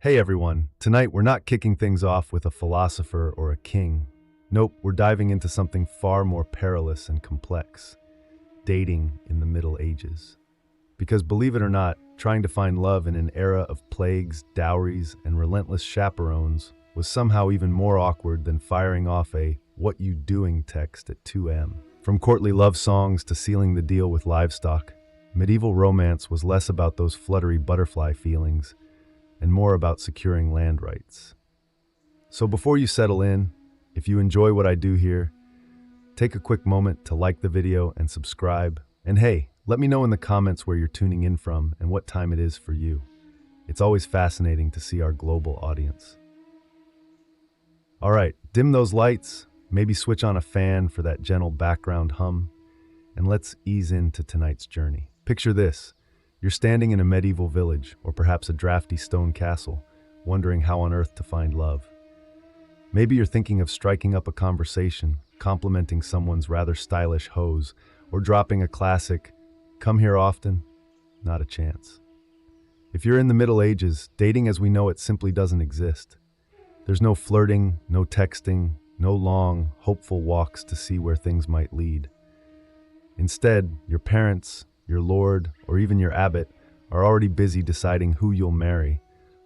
Hey everyone, tonight we're not kicking things off with a philosopher or a king. Nope, we're diving into something far more perilous and complex: dating in the Middle Ages. Because believe it or not, trying to find love in an era of plagues, dowries, and relentless chaperones was somehow even more awkward than firing off a "what you doing" text at 2 a.m. From courtly love songs to sealing the deal with livestock, medieval romance was less about those fluttery butterfly feelings and more about securing land rights. So before you settle in, if you enjoy what I do here, take a quick moment to like the video and subscribe. And hey, let me know in the comments where you're tuning in from and what time it is for you. It's always fascinating to see our global audience. All right, dim those lights, maybe switch on a fan for that gentle background hum, and let's ease into tonight's journey. Picture this. You're standing in a medieval village, or perhaps a drafty stone castle, wondering how on earth to find love. Maybe you're thinking of striking up a conversation, complimenting someone's rather stylish hose, or dropping a classic, "Come here often?" Not a chance. If you're in the Middle Ages, dating as we know it simply doesn't exist. There's no flirting, no texting, no long, hopeful walks to see where things might lead. Instead, your parents, your lord, or even your abbot are already busy deciding who you'll marry,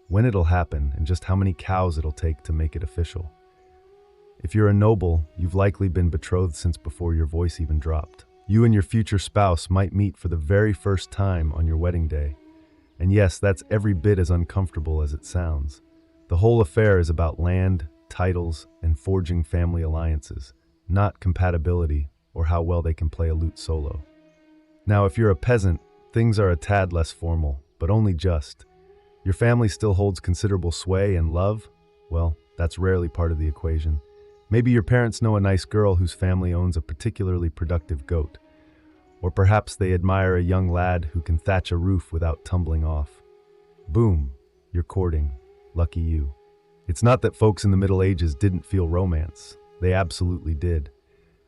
when it'll happen, and just how many cows it'll take to make it official. If you're a noble, you've likely been betrothed since before your voice even dropped. You and your future spouse might meet for the very first time on your wedding day. And yes, that's every bit as uncomfortable as it sounds. The whole affair is about land, titles, and forging family alliances, not compatibility or how well they can play a lute solo. Now, if you're a peasant, things are a tad less formal, but only just. Your family still holds considerable sway, and love, well, that's rarely part of the equation. Maybe your parents know a nice girl whose family owns a particularly productive goat. Or perhaps they admire a young lad who can thatch a roof without tumbling off. Boom, you're courting. Lucky you. It's not that folks in the Middle Ages didn't feel romance. They absolutely did.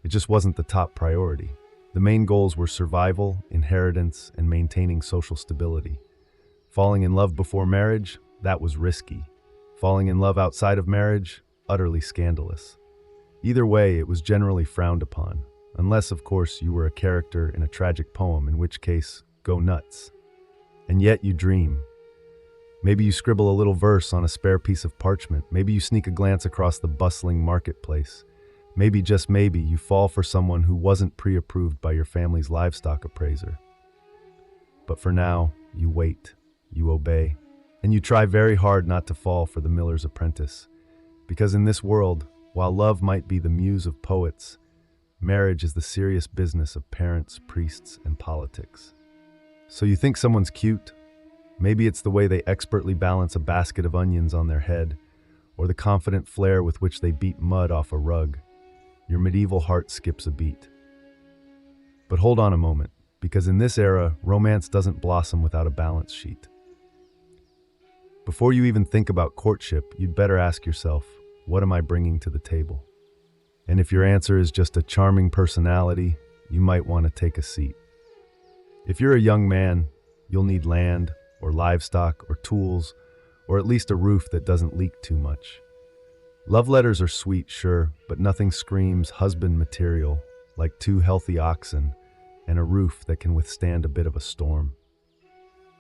It just wasn't the top priority. The main goals were survival, inheritance, and maintaining social stability. Falling in love before marriage, that was risky. Falling in love outside of marriage, utterly scandalous. Either way, it was generally frowned upon, unless, of course, you were a character in a tragic poem, in which case, go nuts. And yet you dream. Maybe you scribble a little verse on a spare piece of parchment. Maybe you sneak a glance across the bustling marketplace. Maybe, just maybe, you fall for someone who wasn't pre-approved by your family's livestock appraiser. But for now, you wait, you obey, and you try very hard not to fall for the miller's apprentice. Because in this world, while love might be the muse of poets, marriage is the serious business of parents, priests, and politics. So you think someone's cute? Maybe it's the way they expertly balance a basket of onions on their head, or the confident flair with which they beat mud off a rug. Your medieval heart skips a beat. But hold on a moment, because in this era, romance doesn't blossom without a balance sheet. Before you even think about courtship, you'd better ask yourself, what am I bringing to the table? And if your answer is just a charming personality, you might want to take a seat. If you're a young man, you'll need land, or livestock, or tools, or at least a roof that doesn't leak too much. Love letters are sweet, sure, but nothing screams husband material like 2 healthy oxen and a roof that can withstand a bit of a storm.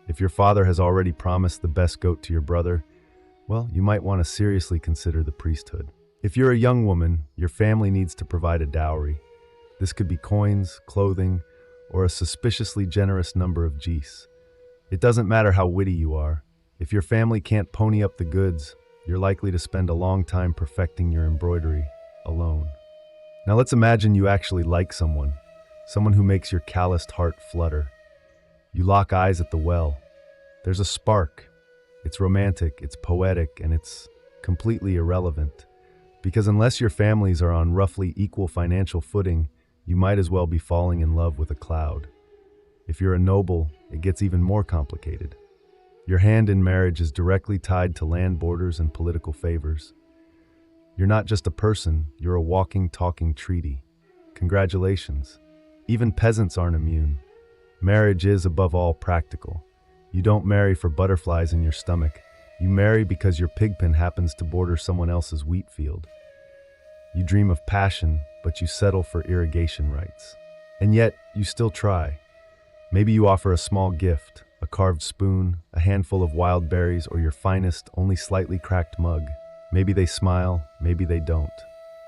If your father has already promised the best goat to your brother, well, you might want to seriously consider the priesthood. If you're a young woman, your family needs to provide a dowry. This could be coins, clothing, or a suspiciously generous number of geese. It doesn't matter how witty you are. If your family can't pony up the goods, you're likely to spend a long time perfecting your embroidery alone. Now let's imagine you actually like someone who makes your calloused heart flutter. You lock eyes at the well. There's a spark. It's romantic, it's poetic, and it's completely irrelevant. Because unless your families are on roughly equal financial footing, you might as well be falling in love with a cloud. If you're a noble, it gets even more complicated. Your hand in marriage is directly tied to land borders and political favors. You're not just a person, you're a walking, talking treaty. Congratulations. Even peasants aren't immune. Marriage is, above all, practical. You don't marry for butterflies in your stomach. You marry because your pigpen happens to border someone else's wheat field. You dream of passion, but you settle for irrigation rights. And yet, you still try. Maybe you offer a small gift, a carved spoon, a handful of wild berries, or your finest, only slightly cracked mug. Maybe they smile, maybe they don't.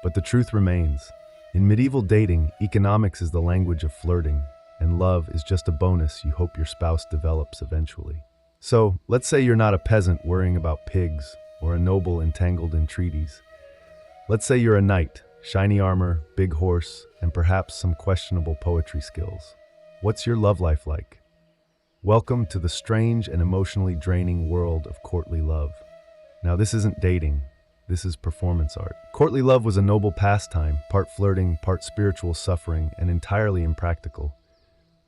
But the truth remains. In medieval dating, economics is the language of flirting, and love is just a bonus you hope your spouse develops eventually. So, let's say you're not a peasant worrying about pigs, or a noble entangled in treaties. Let's say you're a knight, shiny armor, big horse, and perhaps some questionable poetry skills. What's your love life like? Welcome to the strange and emotionally draining world of courtly love. Now, this isn't dating. This is performance art. Courtly love was a noble pastime, part flirting, part spiritual suffering, and entirely impractical.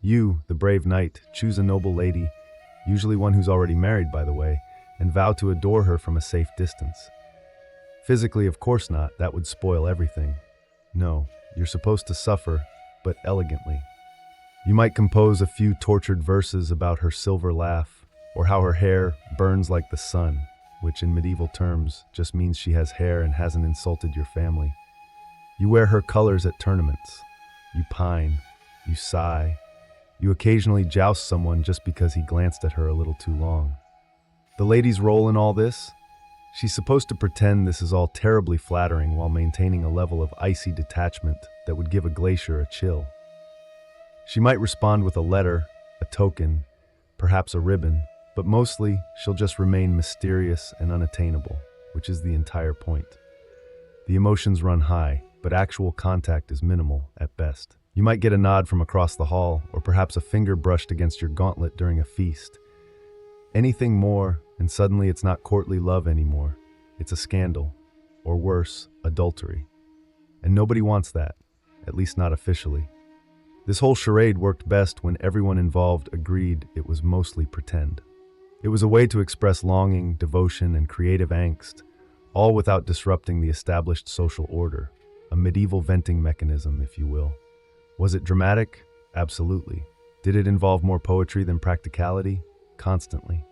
You, the brave knight, choose a noble lady, usually one who's already married, by the way, and vow to adore her from a safe distance. Physically, of course not. That would spoil everything. No, you're supposed to suffer, but elegantly. You might compose a few tortured verses about her silver laugh, or how her hair burns like the sun, which in medieval terms just means she has hair and hasn't insulted your family. You wear her colors at tournaments. You pine. You sigh. You occasionally joust someone just because he glanced at her a little too long. The lady's role in all this? She's supposed to pretend this is all terribly flattering while maintaining a level of icy detachment that would give a glacier a chill. She might respond with a letter, a token, perhaps a ribbon, but mostly she'll just remain mysterious and unattainable, which is the entire point. The emotions run high, but actual contact is minimal at best. You might get a nod from across the hall, or perhaps a finger brushed against your gauntlet during a feast. Anything more, and suddenly it's not courtly love anymore. It's a scandal, or worse, adultery. And nobody wants that, at least not officially. This whole charade worked best when everyone involved agreed it was mostly pretend. It was a way to express longing, devotion, and creative angst, all without disrupting the established social order, a medieval venting mechanism, if you will. Was it dramatic? Absolutely. Did it involve more poetry than practicality? Constantly.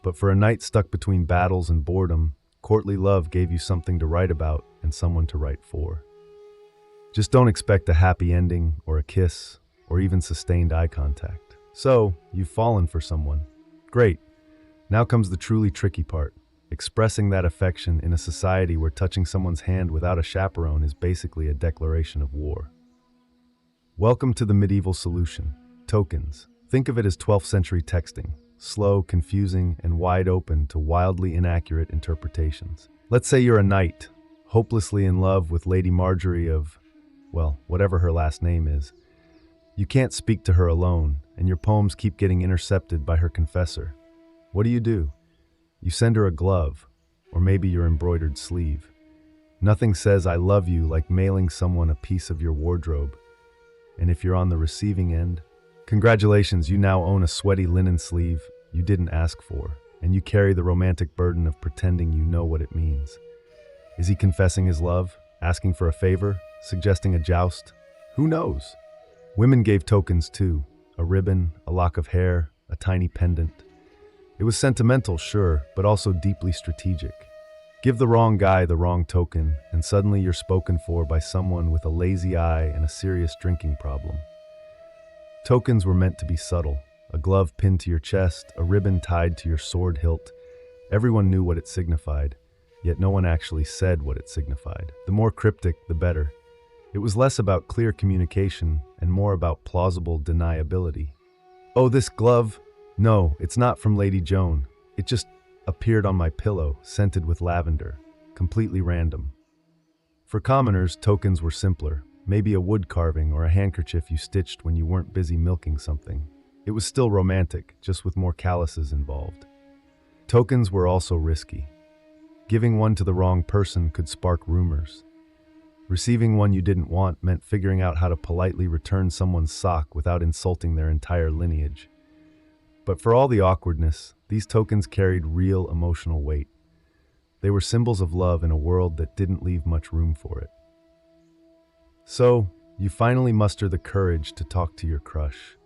But for a knight stuck between battles and boredom, courtly love gave you something to write about and someone to write for. Just don't expect a happy ending, or a kiss, or even sustained eye contact. So, you've fallen for someone. Great. Now comes the truly tricky part. Expressing that affection in a society where touching someone's hand without a chaperone is basically a declaration of war. Welcome to the medieval solution. Tokens. Think of it as 12th century texting. Slow, confusing, and wide open to wildly inaccurate interpretations. Let's say you're a knight, hopelessly in love with Lady Marjorie of, well, whatever her last name is. You can't speak to her alone, and your poems keep getting intercepted by her confessor. What do? You send her a glove, or maybe your embroidered sleeve. Nothing says I love you like mailing someone a piece of your wardrobe. And if you're on the receiving end, congratulations, you now own a sweaty linen sleeve you didn't ask for, and you carry the romantic burden of pretending you know what it means. Is he confessing his love, asking for a favor, suggesting a joust? Who knows? Women gave tokens too, a ribbon, a lock of hair, a tiny pendant. It was sentimental, sure, but also deeply strategic. Give the wrong guy the wrong token, and suddenly you're spoken for by someone with a lazy eye and a serious drinking problem. Tokens were meant to be subtle. A glove pinned to your chest, a ribbon tied to your sword hilt. Everyone knew what it signified, yet no one actually said what it signified. The more cryptic, the better. It was less about clear communication and more about plausible deniability. Oh, this glove? No, it's not from Lady Joan. It just appeared on my pillow, scented with lavender. Completely random. For commoners, tokens were simpler. Maybe a wood carving or a handkerchief you stitched when you weren't busy milking something. It was still romantic, just with more calluses involved. Tokens were also risky. Giving one to the wrong person could spark rumors. Receiving one you didn't want meant figuring out how to politely return someone's sock without insulting their entire lineage. But for all the awkwardness, these tokens carried real emotional weight. They were symbols of love in a world that didn't leave much room for it. So, you finally muster the courage to talk to your crush.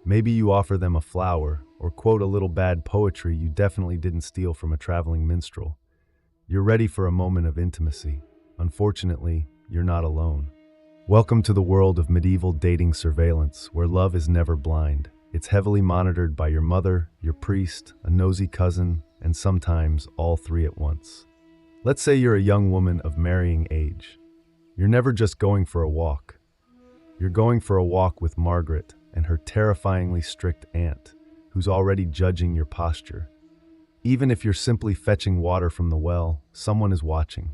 Maybe you offer them a flower or quote a little bad poetry you definitely didn't steal from a traveling minstrel. You're ready for a moment of intimacy. Unfortunately, you're not alone. Welcome to the world of medieval dating surveillance, where love is never blind. It's heavily monitored by your mother, your priest, a nosy cousin, and sometimes all three at once. Let's say you're a young woman of marrying age. You're never just going for a walk. You're going for a walk with Margaret and her terrifyingly strict aunt, who's already judging your posture. Even if you're simply fetching water from the well, someone is watching.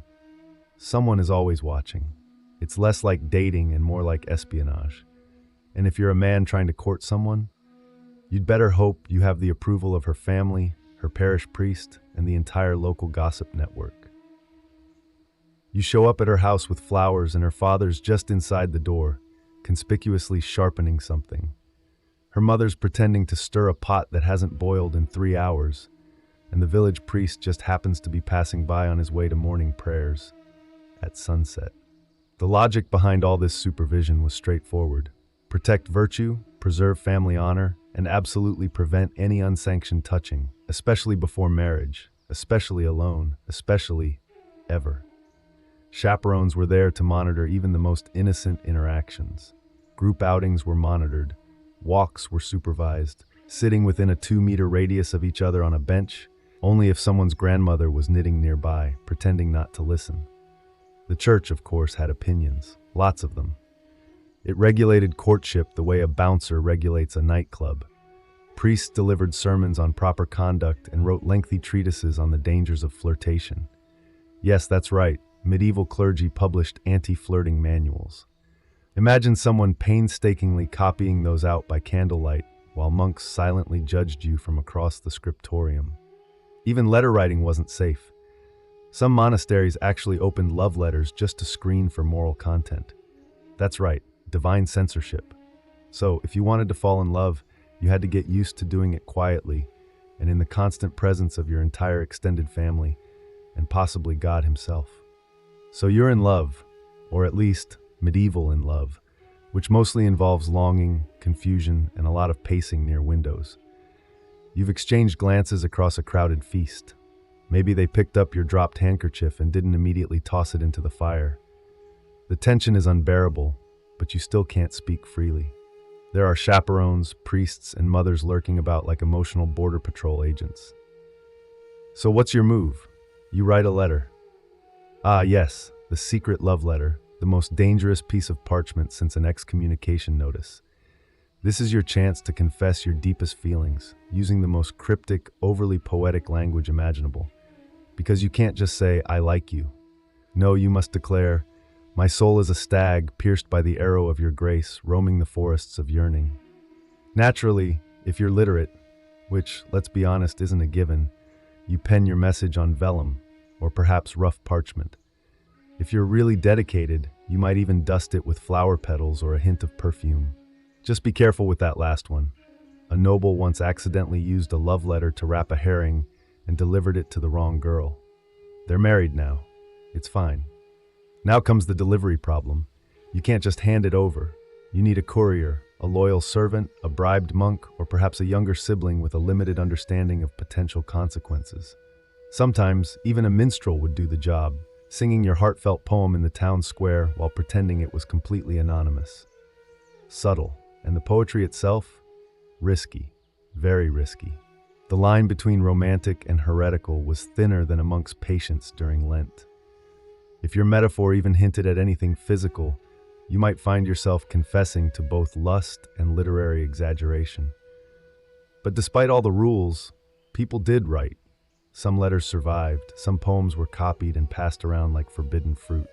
Someone is always watching. It's less like dating and more like espionage. And if you're a man trying to court someone, you'd better hope you have the approval of her family, her parish priest, and the entire local gossip network. You show up at her house with flowers and her father's just inside the door, conspicuously sharpening something. Her mother's pretending to stir a pot that hasn't boiled in 3 hours, and the village priest just happens to be passing by on his way to morning prayers at sunset. The logic behind all this supervision was straightforward. Protect virtue, preserve family honor, and absolutely prevent any unsanctioned touching, especially before marriage, especially alone, especially ever. Chaperones were there to monitor even the most innocent interactions. Group outings were monitored. Walks were supervised, sitting within a 2-meter radius of each other on a bench, only if someone's grandmother was knitting nearby, pretending not to listen. The church, of course, had opinions, lots of them. It regulated courtship the way a bouncer regulates a nightclub. Priests delivered sermons on proper conduct and wrote lengthy treatises on the dangers of flirtation. Yes, that's right, medieval clergy published anti-flirting manuals. Imagine someone painstakingly copying those out by candlelight while monks silently judged you from across the scriptorium. Even letter writing wasn't safe. Some monasteries actually opened love letters just to screen for moral content. That's right, divine censorship. So, if you wanted to fall in love, you had to get used to doing it quietly and in the constant presence of your entire extended family and possibly God himself. So you're in love, or at least medieval in love, which mostly involves longing, confusion, and a lot of pacing near windows. You've exchanged glances across a crowded feast. Maybe they picked up your dropped handkerchief and didn't immediately toss it into the fire. The tension is unbearable, but you still can't speak freely. There are chaperones, priests, and mothers lurking about like emotional border patrol agents. So what's your move? You write a letter. Ah, yes, the secret love letter, the most dangerous piece of parchment since an excommunication notice. This is your chance to confess your deepest feelings, using the most cryptic, overly poetic language imaginable. Because you can't just say, I like you. No, you must declare, my soul is a stag pierced by the arrow of your grace, roaming the forests of yearning. Naturally, if you're literate, which, let's be honest, isn't a given, you pen your message on vellum, or perhaps rough parchment. If you're really dedicated, you might even dust it with flower petals or a hint of perfume. Just be careful with that last one. A noble once accidentally used a love letter to wrap a herring and delivered it to the wrong girl. They're married now. It's fine. Now comes the delivery problem. You can't just hand it over. You need a courier, a loyal servant, a bribed monk, or perhaps a younger sibling with a limited understanding of potential consequences. Sometimes, even a minstrel would do the job, singing your heartfelt poem in the town square while pretending it was completely anonymous. Subtle, and the poetry itself? Risky. Very risky. The line between romantic and heretical was thinner than a monk's patience during Lent. If your metaphor even hinted at anything physical, you might find yourself confessing to both lust and literary exaggeration. But despite all the rules, people did write. Some letters survived, some poems were copied and passed around like forbidden fruit.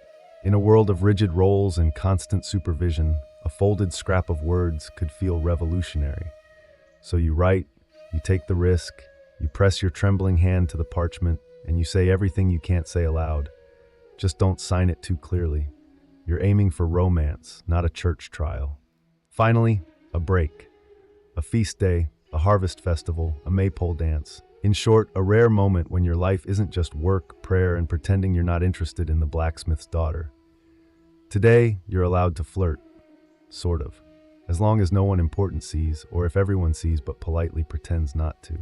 In a world of rigid roles and constant supervision, a folded scrap of words could feel revolutionary. So you write, you take the risk, you press your trembling hand to the parchment, and you say everything you can't say aloud. Just don't sign it too clearly. You're aiming for romance, not a church trial. Finally, a break. A feast day, a harvest festival, a maypole dance. In short, a rare moment when your life isn't just work, prayer, and pretending you're not interested in the blacksmith's daughter. Today, you're allowed to flirt. Sort of. as long as no one important sees, or if everyone sees but politely pretends not to.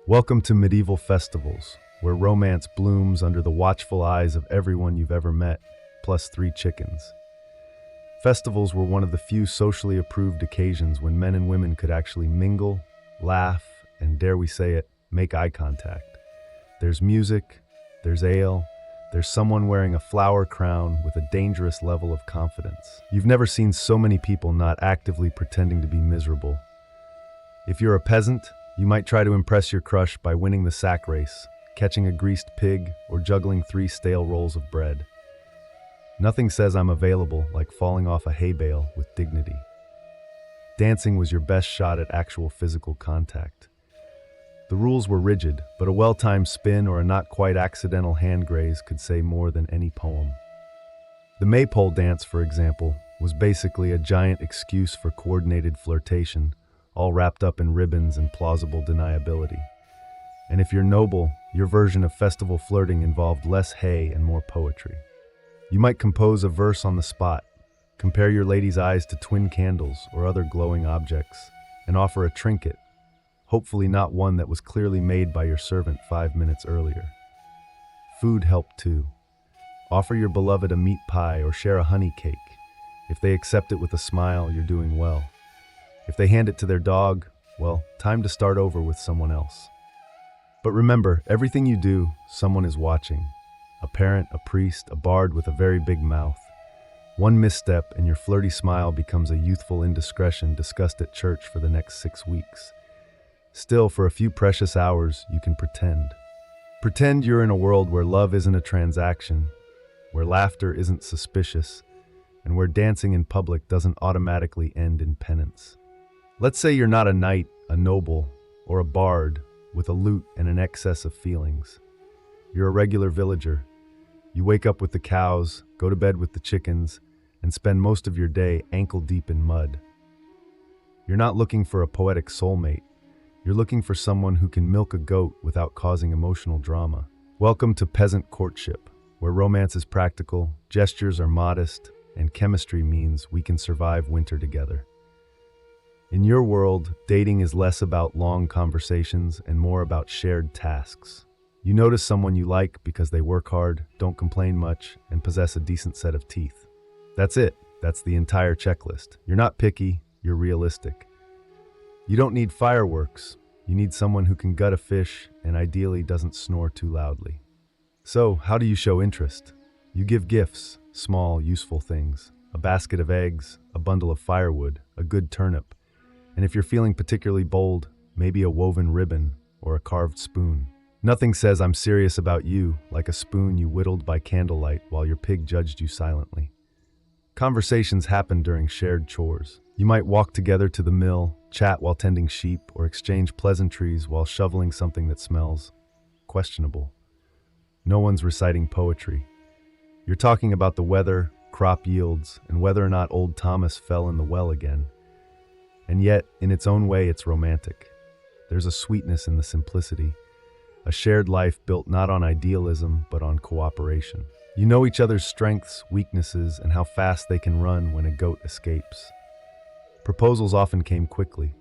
Welcome to medieval festivals, where romance blooms under the watchful eyes of everyone you've ever met, plus 3 chickens. Festivals were one of the few socially approved occasions when men and women could actually mingle, laugh, and dare we say it, make eye contact. There's music, there's ale, there's someone wearing a flower crown with a dangerous level of confidence. You've never seen so many people not actively pretending to be miserable. If you're a peasant, you might try to impress your crush by winning the sack race, catching a greased pig, or juggling 3 stale rolls of bread. Nothing says I'm available like falling off a hay bale with dignity. Dancing was your best shot at actual physical contact. The rules were rigid, but a well-timed spin or a not-quite accidental hand graze could say more than any poem. The maypole dance, for example, was basically a giant excuse for coordinated flirtation, all wrapped up in ribbons and plausible deniability. And if you're noble, your version of festival flirting involved less hay and more poetry. You might compose a verse on the spot, compare your lady's eyes to twin candles or other glowing objects, and offer a trinket, hopefully not one that was clearly made by your servant 5 minutes earlier. Food helped too. Offer your beloved a meat pie or share a honey cake. If they accept it with a smile, you're doing well. If they hand it to their dog, well, time to start over with someone else. But remember, everything you do, someone is watching. A parent, a priest, a bard with a very big mouth. One misstep and your flirty smile becomes a youthful indiscretion discussed at church for the next 6 weeks. Still, for a few precious hours, you can pretend. Pretend you're in a world where love isn't a transaction, where laughter isn't suspicious, and where dancing in public doesn't automatically end in penance. Let's say you're not a knight, a noble, or a bard with a lute and an excess of feelings. You're a regular villager. You wake up with the cows, go to bed with the chickens, and spend most of your day ankle-deep in mud. You're not looking for a poetic soulmate. You're looking for someone who can milk a goat without causing emotional drama. Welcome to peasant courtship, where romance is practical, gestures are modest, and chemistry means we can survive winter together. In your world, dating is less about long conversations and more about shared tasks. You notice someone you like because they work hard, don't complain much, and possess a decent set of teeth. That's it. That's the entire checklist. You're not picky, you're realistic. You don't need fireworks. You need someone who can gut a fish and ideally doesn't snore too loudly. So, how do you show interest? You give gifts, small, useful things. A basket of eggs, a bundle of firewood, a good turnip. And if you're feeling particularly bold, maybe a woven ribbon or a carved spoon. Nothing says I'm serious about you like a spoon you whittled by candlelight while your pig judged you silently. Conversations happen during shared chores. You might walk together to the mill, chat while tending sheep, or exchange pleasantries while shoveling something that smells questionable. No one's reciting poetry. You're talking about the weather, crop yields, and whether or not old Thomas fell in the well again. And yet, in its own way, it's romantic. There's a sweetness in the simplicity, a shared life built not on idealism, but on cooperation. You know each other's strengths, weaknesses, and how fast they can run when a goat escapes. Proposals often came quickly.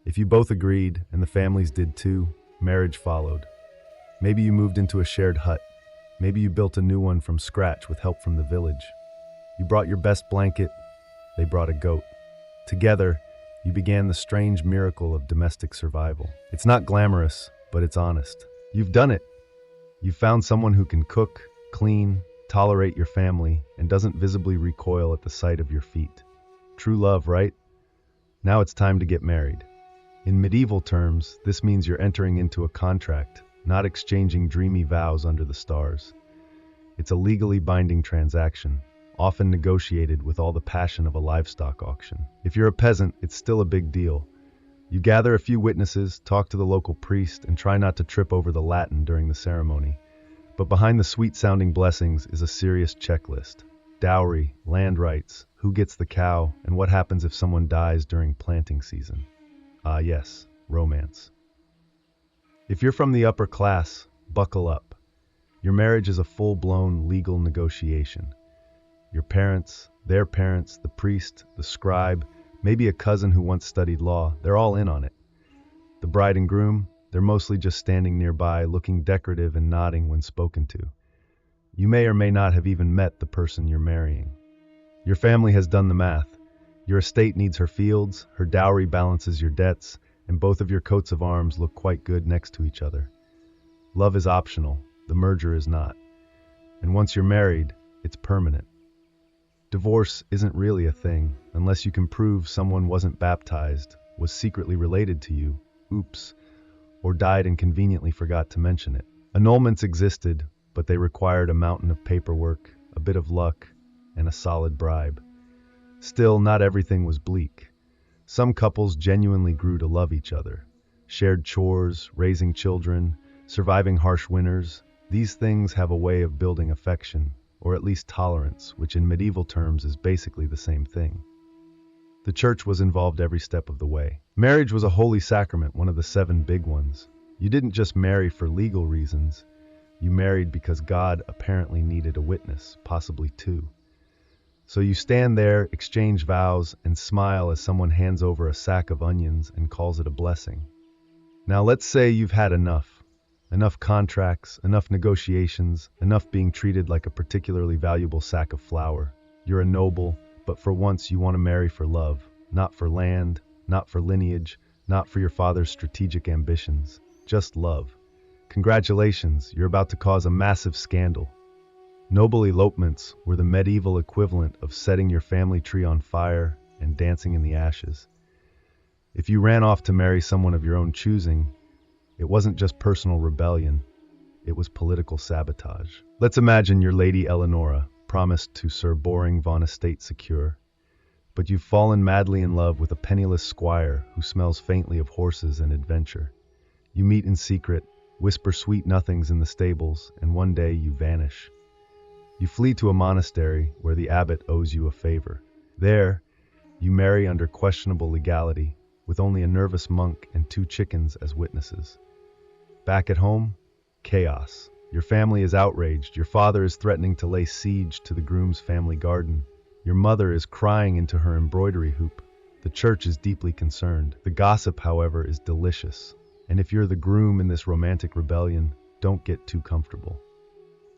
If you both agreed, and the families did too, marriage followed. Maybe you moved into a shared hut. Maybe you built a new one from scratch with help from the village. You brought your best blanket, they brought a goat. Together, you began the strange miracle of domestic survival. It's not glamorous, but it's honest. You've done it. You've found someone who can cook, clean, tolerate your family, and doesn't visibly recoil at the sight of your feet. True love, right? Now it's time to get married. In medieval terms, this means you're entering into a contract, not exchanging dreamy vows under the stars. It's a legally binding transaction, often negotiated with all the passion of a livestock auction. If you're a peasant, it's still a big deal. You gather a few witnesses, talk to the local priest, and try not to trip over the Latin during the ceremony. But behind the sweet-sounding blessings is a serious checklist. Dowry, land rights, who gets the cow, and what happens if someone dies during planting season. Ah yes, romance. If you're from the upper class, buckle up. Your marriage is a full-blown legal negotiation. Your parents, their parents, the priest, the scribe, maybe a cousin who once studied law. They're all in on it. The bride and groom, they're mostly just standing nearby, looking decorative and nodding when spoken to. You may or may not have even met the person you're marrying. Your family has done the math. Your estate needs her fields, her dowry balances your debts, and both of your coats of arms look quite good next to each other. Love is optional, the merger is not. And once you're married, it's permanent. Divorce isn't really a thing unless you can prove someone wasn't baptized, was secretly related to you, oops, or died and conveniently forgot to mention it. Annulments existed, but they required a mountain of paperwork, a bit of luck, and a solid bribe. Still, not everything was bleak. Some couples genuinely grew to love each other, shared chores, raising children, surviving harsh winters. These things have a way of building affection, or at least tolerance, which in medieval terms is basically the same thing. The church was involved every step of the way. Marriage was a holy sacrament, one of the 7 big ones. You didn't just marry for legal reasons. You married because God apparently needed a witness, possibly 2. So you stand there, exchange vows, and smile as someone hands over a sack of onions and calls it a blessing. Now let's say you've had enough. Enough contracts, enough negotiations, enough being treated like a particularly valuable sack of flour. You're a noble, but for once you want to marry for love, not for land, not for lineage, not for your father's strategic ambitions, just love. Congratulations, you're about to cause a massive scandal. Noble elopements were the medieval equivalent of setting your family tree on fire and dancing in the ashes. If you ran off to marry someone of your own choosing, it wasn't just personal rebellion, it was political sabotage. Let's imagine you're Lady Eleonora, promised to Sir Boring von Estate Secure, but you've fallen madly in love with a penniless squire who smells faintly of horses and adventure. You meet in secret, whisper sweet nothings in the stables, and one day you vanish. You flee to a monastery where the abbot owes you a favor. There, you marry under questionable legality, with only a nervous monk and 2 chickens as witnesses. Back at home, chaos. Your family is outraged. Your father is threatening to lay siege to the groom's family garden. Your mother is crying into her embroidery hoop. The church is deeply concerned. The gossip, however, is delicious. And if you're the groom in this romantic rebellion, don't get too comfortable.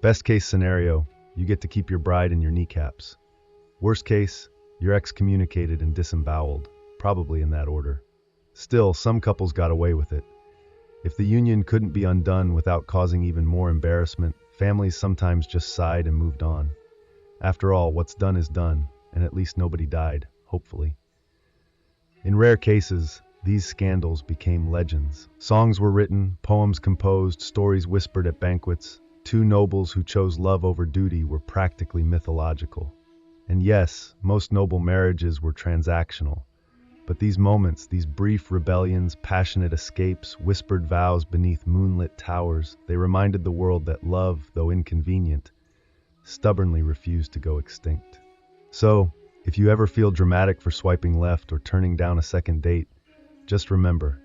Best case scenario, you get to keep your bride in your kneecaps. Worst case, you're excommunicated and disemboweled, probably in that order. Still, some couples got away with it. If the union couldn't be undone without causing even more embarrassment, families sometimes just sighed and moved on. After all, what's done is done, and at least nobody died, hopefully. In rare cases, these scandals became legends. Songs were written, poems composed, stories whispered at banquets. 2 nobles who chose love over duty were practically mythological. And yes, most noble marriages were transactional. But these moments, these brief rebellions, passionate escapes, whispered vows beneath moonlit towers, they reminded the world that love, though inconvenient, stubbornly refused to go extinct. So, if you ever feel dramatic for swiping left or turning down a second date, just remember,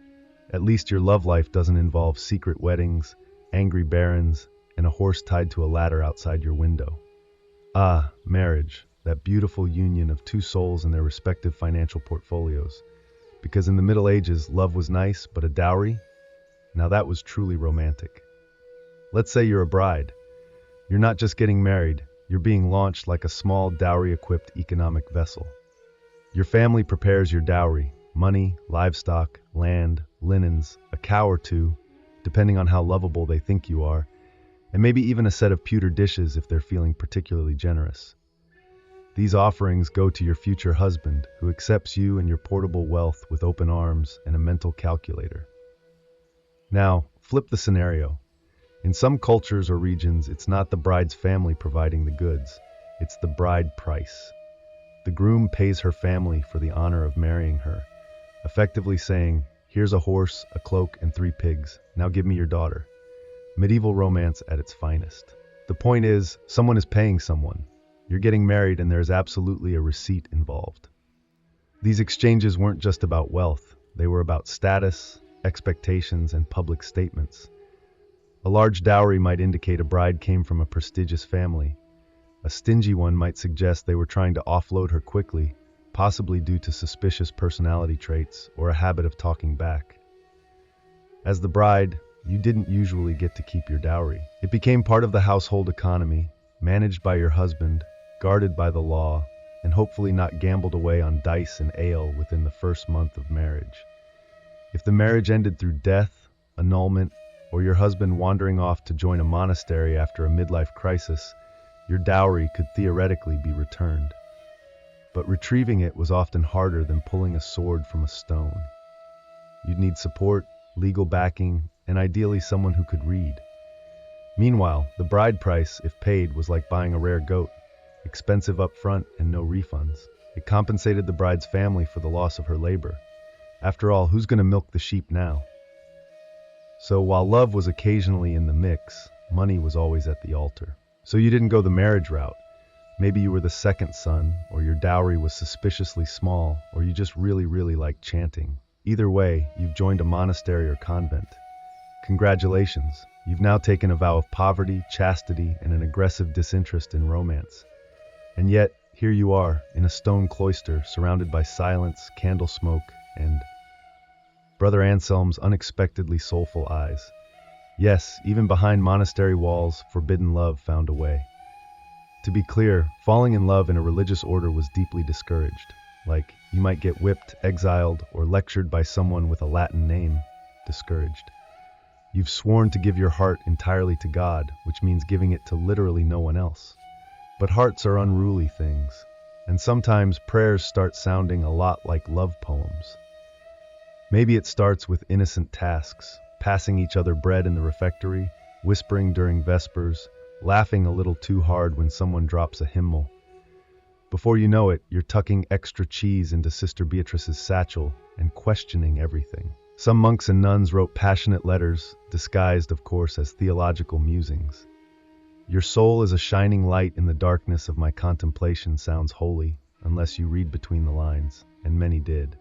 at least your love life doesn't involve secret weddings, angry barons, and a horse tied to a ladder outside your window. Ah, marriage, that beautiful union of 2 souls and their respective financial portfolios. Because in the Middle Ages, love was nice, but a dowry? Now that was truly romantic. Let's say you're a bride. You're not just getting married, you're being launched like a small dowry-equipped economic vessel. Your family prepares your dowry, money, livestock, land, linens, a cow or 2, depending on how lovable they think you are, and maybe even a set of pewter dishes if they're feeling particularly generous. These offerings go to your future husband, who accepts you and your portable wealth with open arms and a mental calculator. Now, flip the scenario. In some cultures or regions, it's not the bride's family providing the goods, it's the bride price. The groom pays her family for the honor of marrying her, effectively saying, "Here's a horse, a cloak, and 3 pigs. Now give me your daughter." Medieval romance at its finest. The point is, someone is paying someone. You're getting married and there's absolutely a receipt involved. These exchanges weren't just about wealth, they were about status, expectations, and public statements. A large dowry might indicate a bride came from a prestigious family. A stingy one might suggest they were trying to offload her quickly, possibly due to suspicious personality traits or a habit of talking back. As the bride, you didn't usually get to keep your dowry. It became part of the household economy, managed by your husband, guarded by the law, and hopefully not gambled away on dice and ale within the first month of marriage. If the marriage ended through death, annulment, or your husband wandering off to join a monastery after a midlife crisis, your dowry could theoretically be returned. But retrieving it was often harder than pulling a sword from a stone. You'd need support, legal backing, and ideally someone who could read. Meanwhile, the bride price, if paid, was like buying a rare goat, expensive up front and no refunds. It compensated the bride's family for the loss of her labor. After all, who's going to milk the sheep now? So while love was occasionally in the mix, money was always at the altar. So you didn't go the marriage route. Maybe you were the second son, or your dowry was suspiciously small, or you just really liked chanting. Either way, you've joined a monastery or convent. Congratulations, you've now taken a vow of poverty, chastity, and an aggressive disinterest in romance. And yet, here you are, in a stone cloister, surrounded by silence, candle smoke, and Brother Anselm's unexpectedly soulful eyes. Yes, even behind monastery walls, forbidden love found a way. To be clear, falling in love in a religious order was deeply discouraged. Like, you might get whipped, exiled, or lectured by someone with a Latin name. Discouraged. You've sworn to give your heart entirely to God, which means giving it to literally no one else. But hearts are unruly things, and sometimes prayers start sounding a lot like love poems. Maybe it starts with innocent tasks, passing each other bread in the refectory, whispering during vespers, laughing a little too hard when someone drops a hymnal. Before you know it, you're tucking extra cheese into Sister Beatrice's satchel and questioning everything. Some monks and nuns wrote passionate letters, disguised, of course, as theological musings. Your soul is a shining light in the darkness of my contemplation sounds holy, unless you read between the lines, and many did.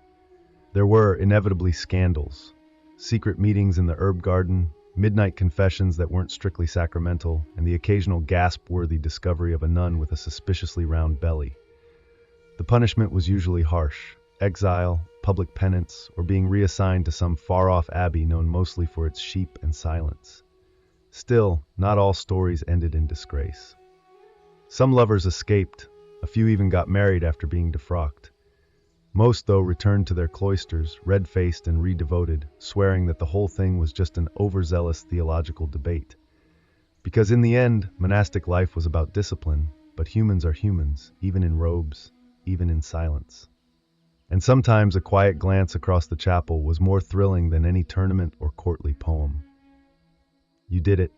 There were, inevitably, scandals. Secret meetings in the herb garden, midnight confessions that weren't strictly sacramental, and the occasional gasp-worthy discovery of a nun with a suspiciously round belly. The punishment was usually harsh: exile, public penance, or being reassigned to some far-off abbey known mostly for its sheep and silence. Still, not all stories ended in disgrace. Some lovers escaped, a few even got married after being defrocked. Most, though, returned to their cloisters, red-faced and redevoted, swearing that the whole thing was just an overzealous theological debate. Because in the end, monastic life was about discipline, but humans are humans, even in robes, even in silence. And sometimes a quiet glance across the chapel was more thrilling than any tournament or courtly poem. You did it.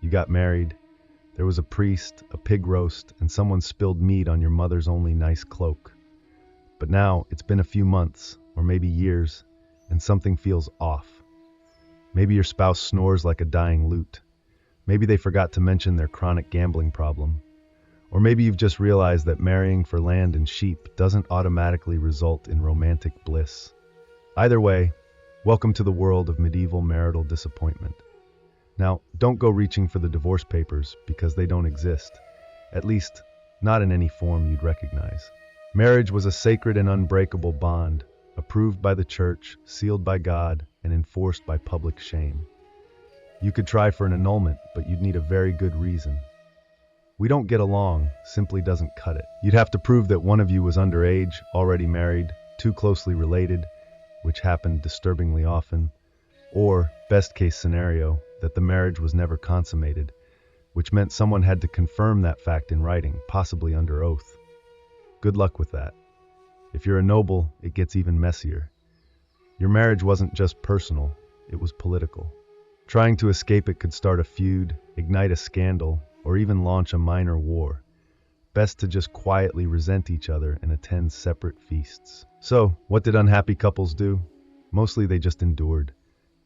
You got married. There was a priest, a pig roast, and someone spilled meat on your mother's only nice cloak. But now it's been a few months, or maybe years, and something feels off. Maybe your spouse snores like a dying lute. Maybe they forgot to mention their chronic gambling problem. Or maybe you've just realized that marrying for land and sheep doesn't automatically result in romantic bliss. Either way, welcome to the world of medieval marital disappointment. Now, don't go reaching for the divorce papers because they don't exist. At least, not in any form you'd recognize. Marriage was a sacred and unbreakable bond, approved by the church, sealed by God, and enforced by public shame. You could try for an annulment, but you'd need a very good reason. We don't get along simply doesn't cut it. You'd have to prove that one of you was underage, already married, too closely related, which happened disturbingly often, or, best case scenario, that the marriage was never consummated, which meant someone had to confirm that fact in writing, possibly under oath. Good luck with that. If you're a noble, it gets even messier. Your marriage wasn't just personal, it was political. Trying to escape it could start a feud, ignite a scandal, or even launch a minor war. Best to just quietly resent each other and attend separate feasts. So, what did unhappy couples do? Mostly they just endured.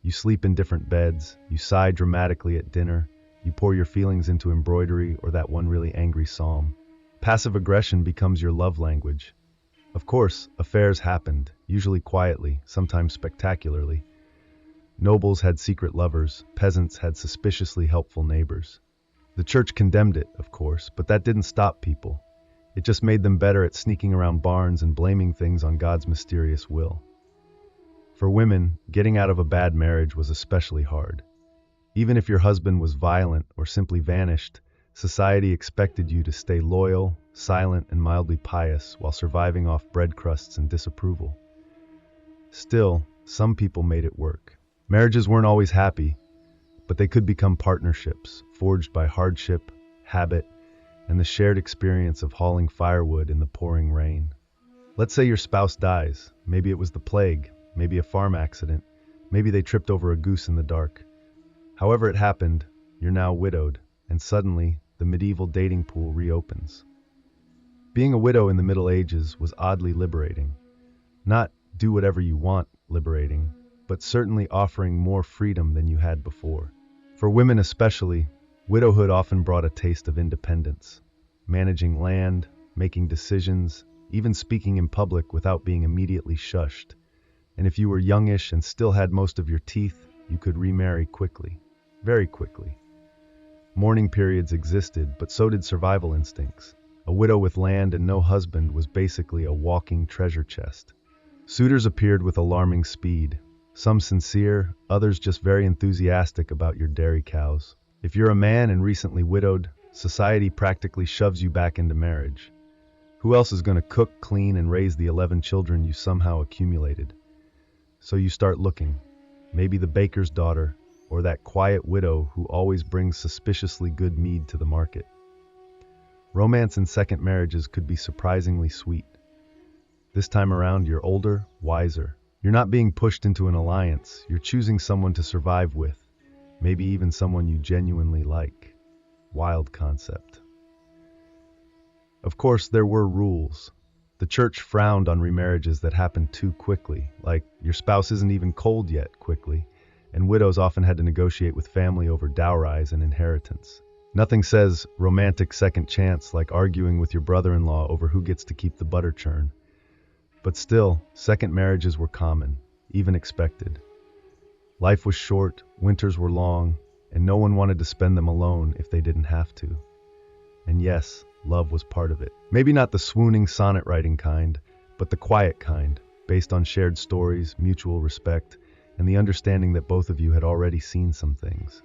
You sleep in different beds, you sigh dramatically at dinner, you pour your feelings into embroidery or that one really angry psalm. Passive aggression becomes your love language. Of course, affairs happened, usually quietly, sometimes spectacularly. Nobles had secret lovers, peasants had suspiciously helpful neighbors. The church condemned it, of course, but that didn't stop people. It just made them better at sneaking around barns and blaming things on God's mysterious will. For women, getting out of a bad marriage was especially hard. Even if your husband was violent or simply vanished, society expected you to stay loyal, silent, and mildly pious while surviving off bread crusts and disapproval. Still, some people made it work. Marriages weren't always happy, but they could become partnerships, forged by hardship, habit, and the shared experience of hauling firewood in the pouring rain. Let's say your spouse dies. Maybe it was the plague, maybe a farm accident, maybe they tripped over a goose in the dark. However it happened, you're now widowed, and suddenly, the medieval dating pool reopens. Being a widow in the Middle Ages was oddly liberating. Not do whatever you want liberating, but certainly offering more freedom than you had before. For women especially, widowhood often brought a taste of independence, managing land, making decisions, even speaking in public without being immediately shushed. And if you were youngish and still had most of your teeth, you could remarry quickly, very quickly. Mourning periods existed, but so did survival instincts. A widow with land and no husband was basically a walking treasure chest. Suitors appeared with alarming speed, some sincere, others just very enthusiastic about your dairy cows. If you're a man and recently widowed, society practically shoves you back into marriage. Who else is going to cook, clean, and raise the 11 children you somehow accumulated? So you start looking. Maybe the baker's daughter, or that quiet widow who always brings suspiciously good mead to the market. Romance in second marriages could be surprisingly sweet. This time around, you're older, wiser. You're not being pushed into an alliance. You're choosing someone to survive with, maybe even someone you genuinely like. Wild concept. Of course, there were rules. The church frowned on remarriages that happened too quickly, like your spouse isn't even cold yet quickly, and widows often had to negotiate with family over dowries and inheritance. Nothing says romantic second chance like arguing with your brother-in-law over who gets to keep the butter churn. But still, second marriages were common, even expected. Life was short, winters were long, and no one wanted to spend them alone if they didn't have to. And yes, love was part of it. Maybe not the swooning sonnet writing kind, but the quiet kind, based on shared stories, mutual respect, and the understanding that both of you had already seen some things.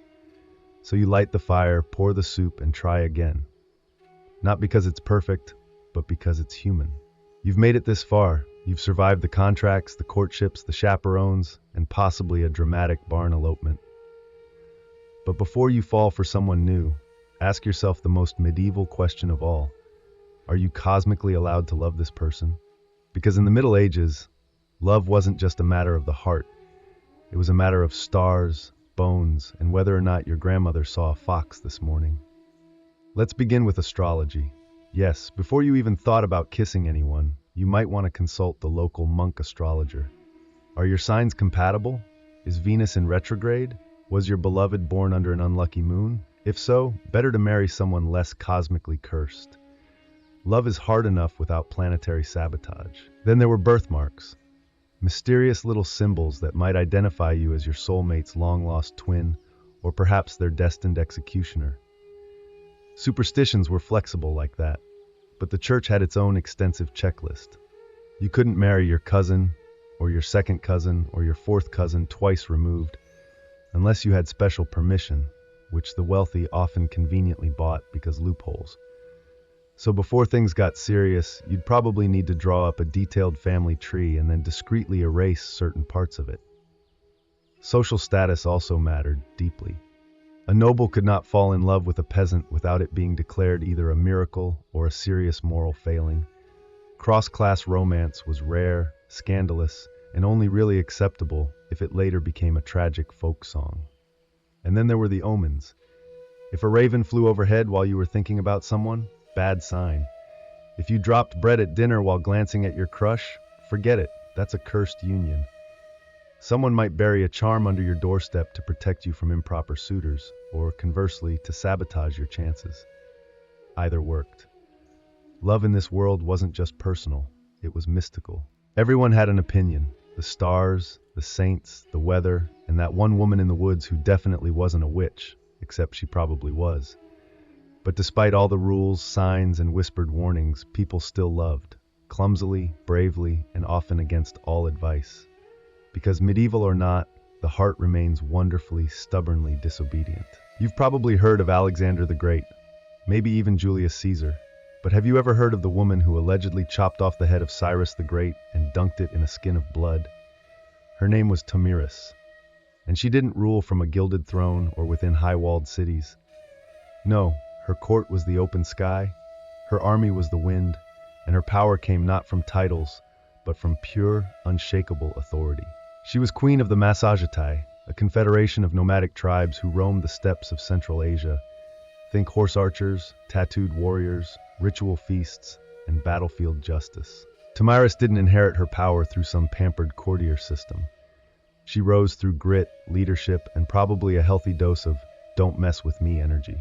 So you light the fire, pour the soup, and try again. Not because it's perfect, but because it's human. You've made it this far. You've survived the contracts, the courtships, the chaperones, and possibly a dramatic barn elopement. But before you fall for someone new, ask yourself the most medieval question of all. Are you cosmically allowed to love this person? Because in the Middle Ages, love wasn't just a matter of the heart. It was a matter of stars, bones, and whether or not your grandmother saw a fox this morning. Let's begin with astrology. Yes, before you even thought about kissing anyone, you might want to consult the local monk astrologer. Are your signs compatible? Is Venus in retrograde? Was your beloved born under an unlucky moon? If so, better to marry someone less cosmically cursed. Love is hard enough without planetary sabotage. Then there were birthmarks. Mysterious little symbols that might identify you as your soulmate's long-lost twin, or perhaps their destined executioner. Superstitions were flexible like that, but the church had its own extensive checklist. You couldn't marry your cousin, or your second cousin, or your fourth cousin twice removed, unless you had special permission, which the wealthy often conveniently bought because loopholes. So before things got serious, you'd probably need to draw up a detailed family tree and then discreetly erase certain parts of it. Social status also mattered deeply. A noble could not fall in love with a peasant without it being declared either a miracle or a serious moral failing. Cross-class romance was rare, scandalous, and only really acceptable if it later became a tragic folk song. And then there were the omens. If a raven flew overhead while you were thinking about someone, bad sign. If you dropped bread at dinner while glancing at your crush, forget it, that's a cursed union. Someone might bury a charm under your doorstep to protect you from improper suitors, or conversely, to sabotage your chances. Either worked. Love in this world wasn't just personal, it was mystical. Everyone had an opinion. The stars, the saints, the weather, and that one woman in the woods who definitely wasn't a witch, except she probably was. But despite all the rules, signs, and whispered warnings, people still loved, clumsily, bravely, and often against all advice. Because medieval or not, the heart remains wonderfully, stubbornly disobedient. You've probably heard of Alexander the Great, maybe even Julius Caesar, but have you ever heard of the woman who allegedly chopped off the head of Cyrus the Great and dunked it in a skin of blood? Her name was Tamiris, and she didn't rule from a gilded throne or within high-walled cities. No, her court was the open sky, her army was the wind, and her power came not from titles, but from pure, unshakable authority. She was queen of the Massagetae, a confederation of nomadic tribes who roamed the steppes of Central Asia. Think horse archers, tattooed warriors, ritual feasts, and battlefield justice. Tamiris didn't inherit her power through some pampered courtier system. She rose through grit, leadership, and probably a healthy dose of "don't mess with me" energy.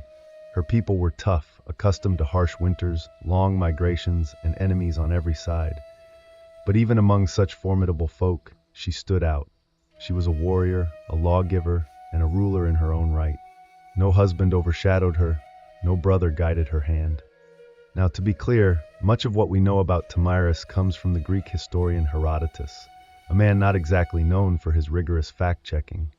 Her people were tough, accustomed to harsh winters, long migrations, and enemies on every side. But even among such formidable folk, she stood out. She was a warrior, a lawgiver, and a ruler in her own right. No husband overshadowed her, no brother guided her hand. Now, to be clear, much of what we know about Tamiris comes from the Greek historian Herodotus, a man not exactly known for his rigorous fact-checking.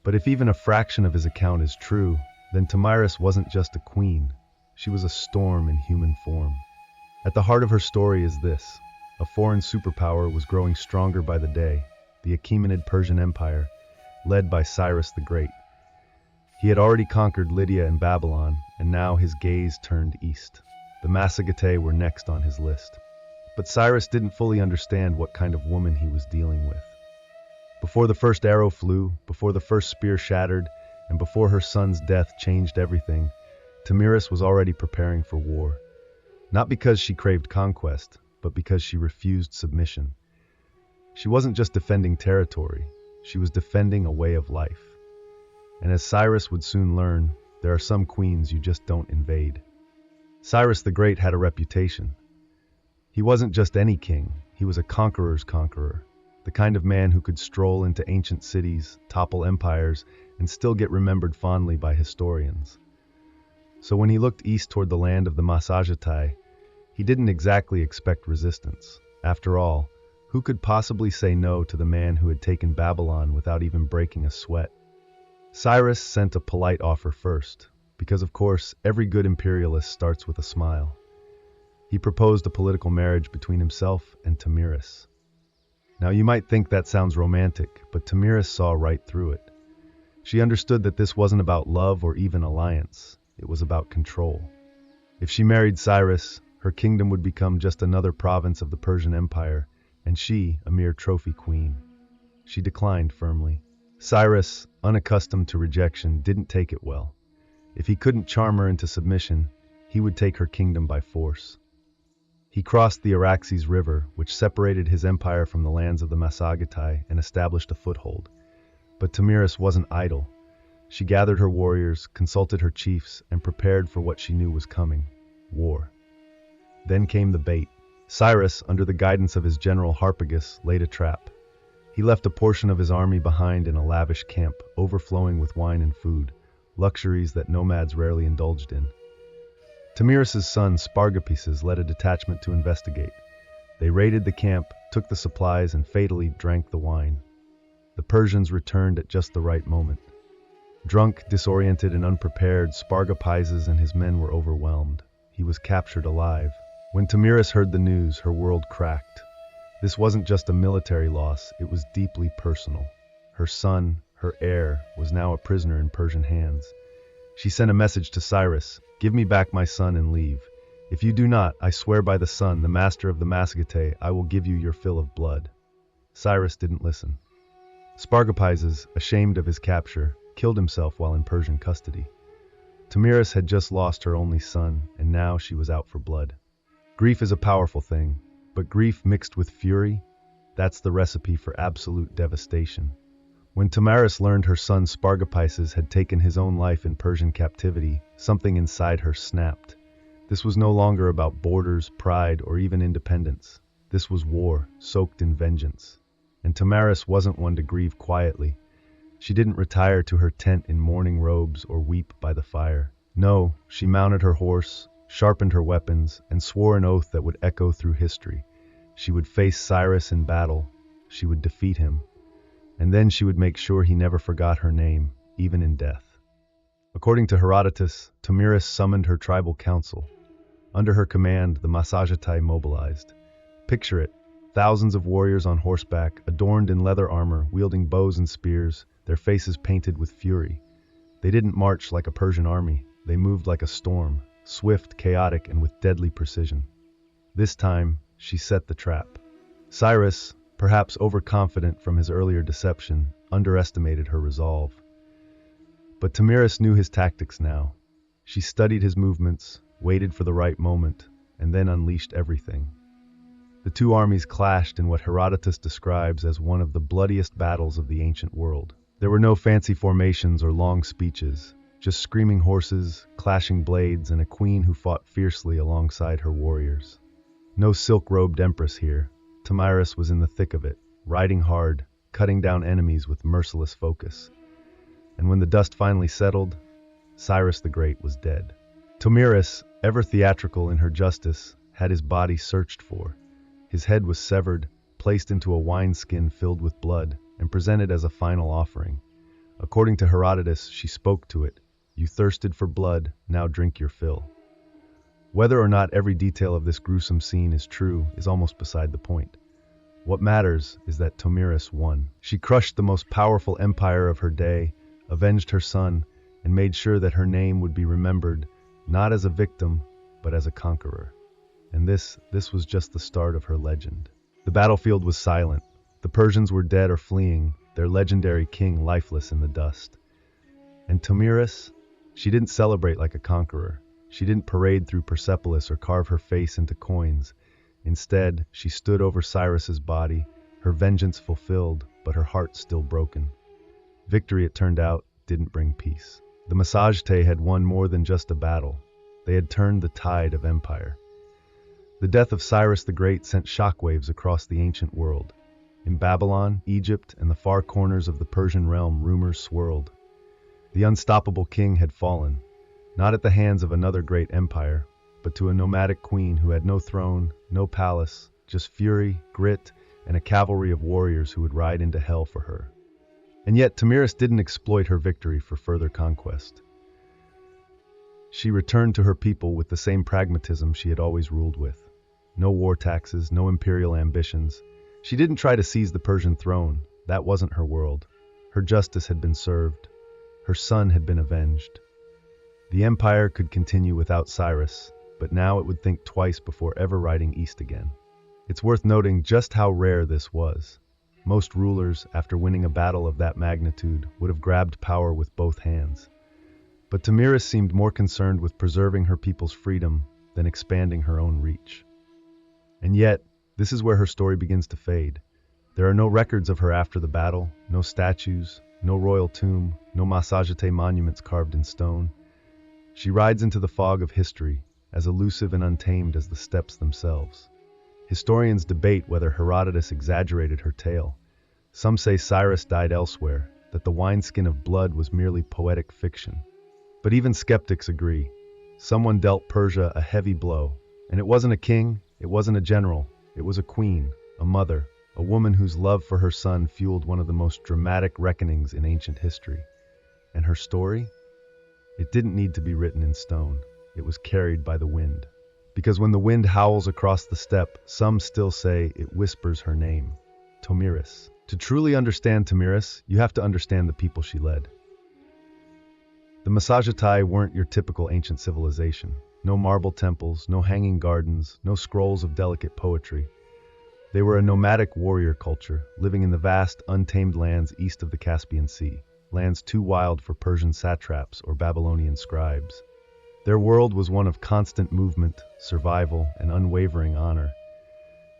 But if even a fraction of his account is true, then Tamiris wasn't just a queen, she was a storm in human form. At the heart of her story is this: a foreign superpower was growing stronger by the day, the Achaemenid Persian Empire, led by Cyrus the Great. He had already conquered Lydia and Babylon, and now his gaze turned east. The Massagetae were next on his list. But Cyrus didn't fully understand what kind of woman he was dealing with. Before the first arrow flew, before the first spear shattered, and before her son's death changed everything, Tamiris was already preparing for war. Not because she craved conquest, but because she refused submission. She wasn't just defending territory, she was defending a way of life. And as Cyrus would soon learn, there are some queens you just don't invade. Cyrus the Great had a reputation. He wasn't just any king, he was a conqueror's conqueror, the kind of man who could stroll into ancient cities, topple empires, and still get remembered fondly by historians. So when he looked east toward the land of the Massagetae, he didn't exactly expect resistance. After all, who could possibly say no to the man who had taken Babylon without even breaking a sweat? Cyrus sent a polite offer first, because of course every good imperialist starts with a smile. He proposed a political marriage between himself and Tamiris. Now you might think that sounds romantic, but Tamiris saw right through it. She understood that this wasn't about love or even alliance, it was about control. If she married Cyrus, her kingdom would become just another province of the Persian Empire, and she, a mere trophy queen. She declined firmly. Cyrus, unaccustomed to rejection, didn't take it well. If he couldn't charm her into submission, he would take her kingdom by force. He crossed the Araxes River, which separated his empire from the lands of the Massagetae, and established a foothold. But Tamiris wasn't idle. She gathered her warriors, consulted her chiefs, and prepared for what she knew was coming: war. Then came the bait. Cyrus, under the guidance of his general Harpagus, laid a trap. He left a portion of his army behind in a lavish camp, overflowing with wine and food, luxuries that nomads rarely indulged in. Tamiris' son Spargapises led a detachment to investigate. They raided the camp, took the supplies, and fatally drank the wine. The Persians returned at just the right moment. Drunk, disoriented, and unprepared, Spargapises and his men were overwhelmed. He was captured alive. When Tamiris heard the news, her world cracked. This wasn't just a military loss, it was deeply personal. Her son, her heir, was now a prisoner in Persian hands. She sent a message to Cyrus: "Give me back my son and leave. If you do not, I swear by the sun, the master of the Massagetae, I will give you your fill of blood." Cyrus didn't listen. Spargapises, ashamed of his capture, killed himself while in Persian custody. Tamiris had just lost her only son, and now she was out for blood. Grief is a powerful thing, but grief mixed with fury, that's the recipe for absolute devastation. When Tamiris learned her son Spargapises had taken his own life in Persian captivity, something inside her snapped. This was no longer about borders, pride, or even independence. This was war, soaked in vengeance. And Tamiris wasn't one to grieve quietly. She didn't retire to her tent in mourning robes or weep by the fire. No, she mounted her horse, sharpened her weapons, and swore an oath that would echo through history. She would face Cyrus in battle, she would defeat him, and then she would make sure he never forgot her name, even in death. According to Herodotus, Tomiris summoned her tribal council. Under her command, the Masagetai mobilized. Picture it, thousands of warriors on horseback, adorned in leather armor, wielding bows and spears, their faces painted with fury. They didn't march like a Persian army, they moved like a storm, swift, chaotic, and with deadly precision. This time, she set the trap. Cyrus, perhaps overconfident from his earlier deception, underestimated her resolve. But Tomiris knew his tactics now. She studied his movements, waited for the right moment, and then unleashed everything. The two armies clashed in what Herodotus describes as one of the bloodiest battles of the ancient world. There were no fancy formations or long speeches, just screaming horses, clashing blades, and a queen who fought fiercely alongside her warriors. No silk-robed empress here. Tomiris was in the thick of it, riding hard, cutting down enemies with merciless focus. And when the dust finally settled, Cyrus the Great was dead. Tomiris, ever theatrical in her justice, had his body searched for. His head was severed, placed into a wineskin filled with blood, and presented as a final offering. According to Herodotus, she spoke to it, "You thirsted for blood, now drink your fill." Whether or not every detail of this gruesome scene is true is almost beside the point. What matters is that Tomiris won. She crushed the most powerful empire of her day, avenged her son, and made sure that her name would be remembered not as a victim, but as a conqueror. And this was just the start of her legend. The battlefield was silent. The Persians were dead or fleeing, their legendary king lifeless in the dust. And Tomiris, she didn't celebrate like a conqueror. She didn't parade through Persepolis or carve her face into coins. Instead, she stood over Cyrus's body, her vengeance fulfilled, but her heart still broken. Victory, it turned out, didn't bring peace. The Masagetai had won more than just a battle. They had turned the tide of empire. The death of Cyrus the Great sent shockwaves across the ancient world. In Babylon, Egypt, and the far corners of the Persian realm, rumors swirled. The unstoppable king had fallen, not at the hands of another great empire, but to a nomadic queen who had no throne, no palace, just fury, grit, and a cavalry of warriors who would ride into hell for her. And yet Tomiris didn't exploit her victory for further conquest. She returned to her people with the same pragmatism she had always ruled with. No war taxes, no imperial ambitions. She didn't try to seize the Persian throne. That wasn't her world. Her justice had been served. Her son had been avenged. The empire could continue without Cyrus, but now it would think twice before ever riding east again. It's worth noting just how rare this was. Most rulers, after winning a battle of that magnitude, would have grabbed power with both hands. But Tomiris seemed more concerned with preserving her people's freedom than expanding her own reach. And yet, this is where her story begins to fade. There are no records of her after the battle, no statues, no royal tomb, no Masagetai monuments carved in stone. She rides into the fog of history, as elusive and untamed as the steppes themselves. Historians debate whether Herodotus exaggerated her tale. Some say Cyrus died elsewhere, that the wineskin of blood was merely poetic fiction. But even skeptics agree. Someone dealt Persia a heavy blow, and it wasn't a king, it wasn't a general, it was a queen, a mother, a woman whose love for her son fueled one of the most dramatic reckonings in ancient history. And her story? It didn't need to be written in stone. It was carried by the wind. Because when the wind howls across the steppe, some still say it whispers her name, Tomiris. To truly understand Tomiris, you have to understand the people she led. The Masagetai weren't your typical ancient civilization. No marble temples, no hanging gardens, no scrolls of delicate poetry. They were a nomadic warrior culture, living in the vast, untamed lands east of the Caspian Sea, lands too wild for Persian satraps or Babylonian scribes. Their world was one of constant movement, survival, and unwavering honor.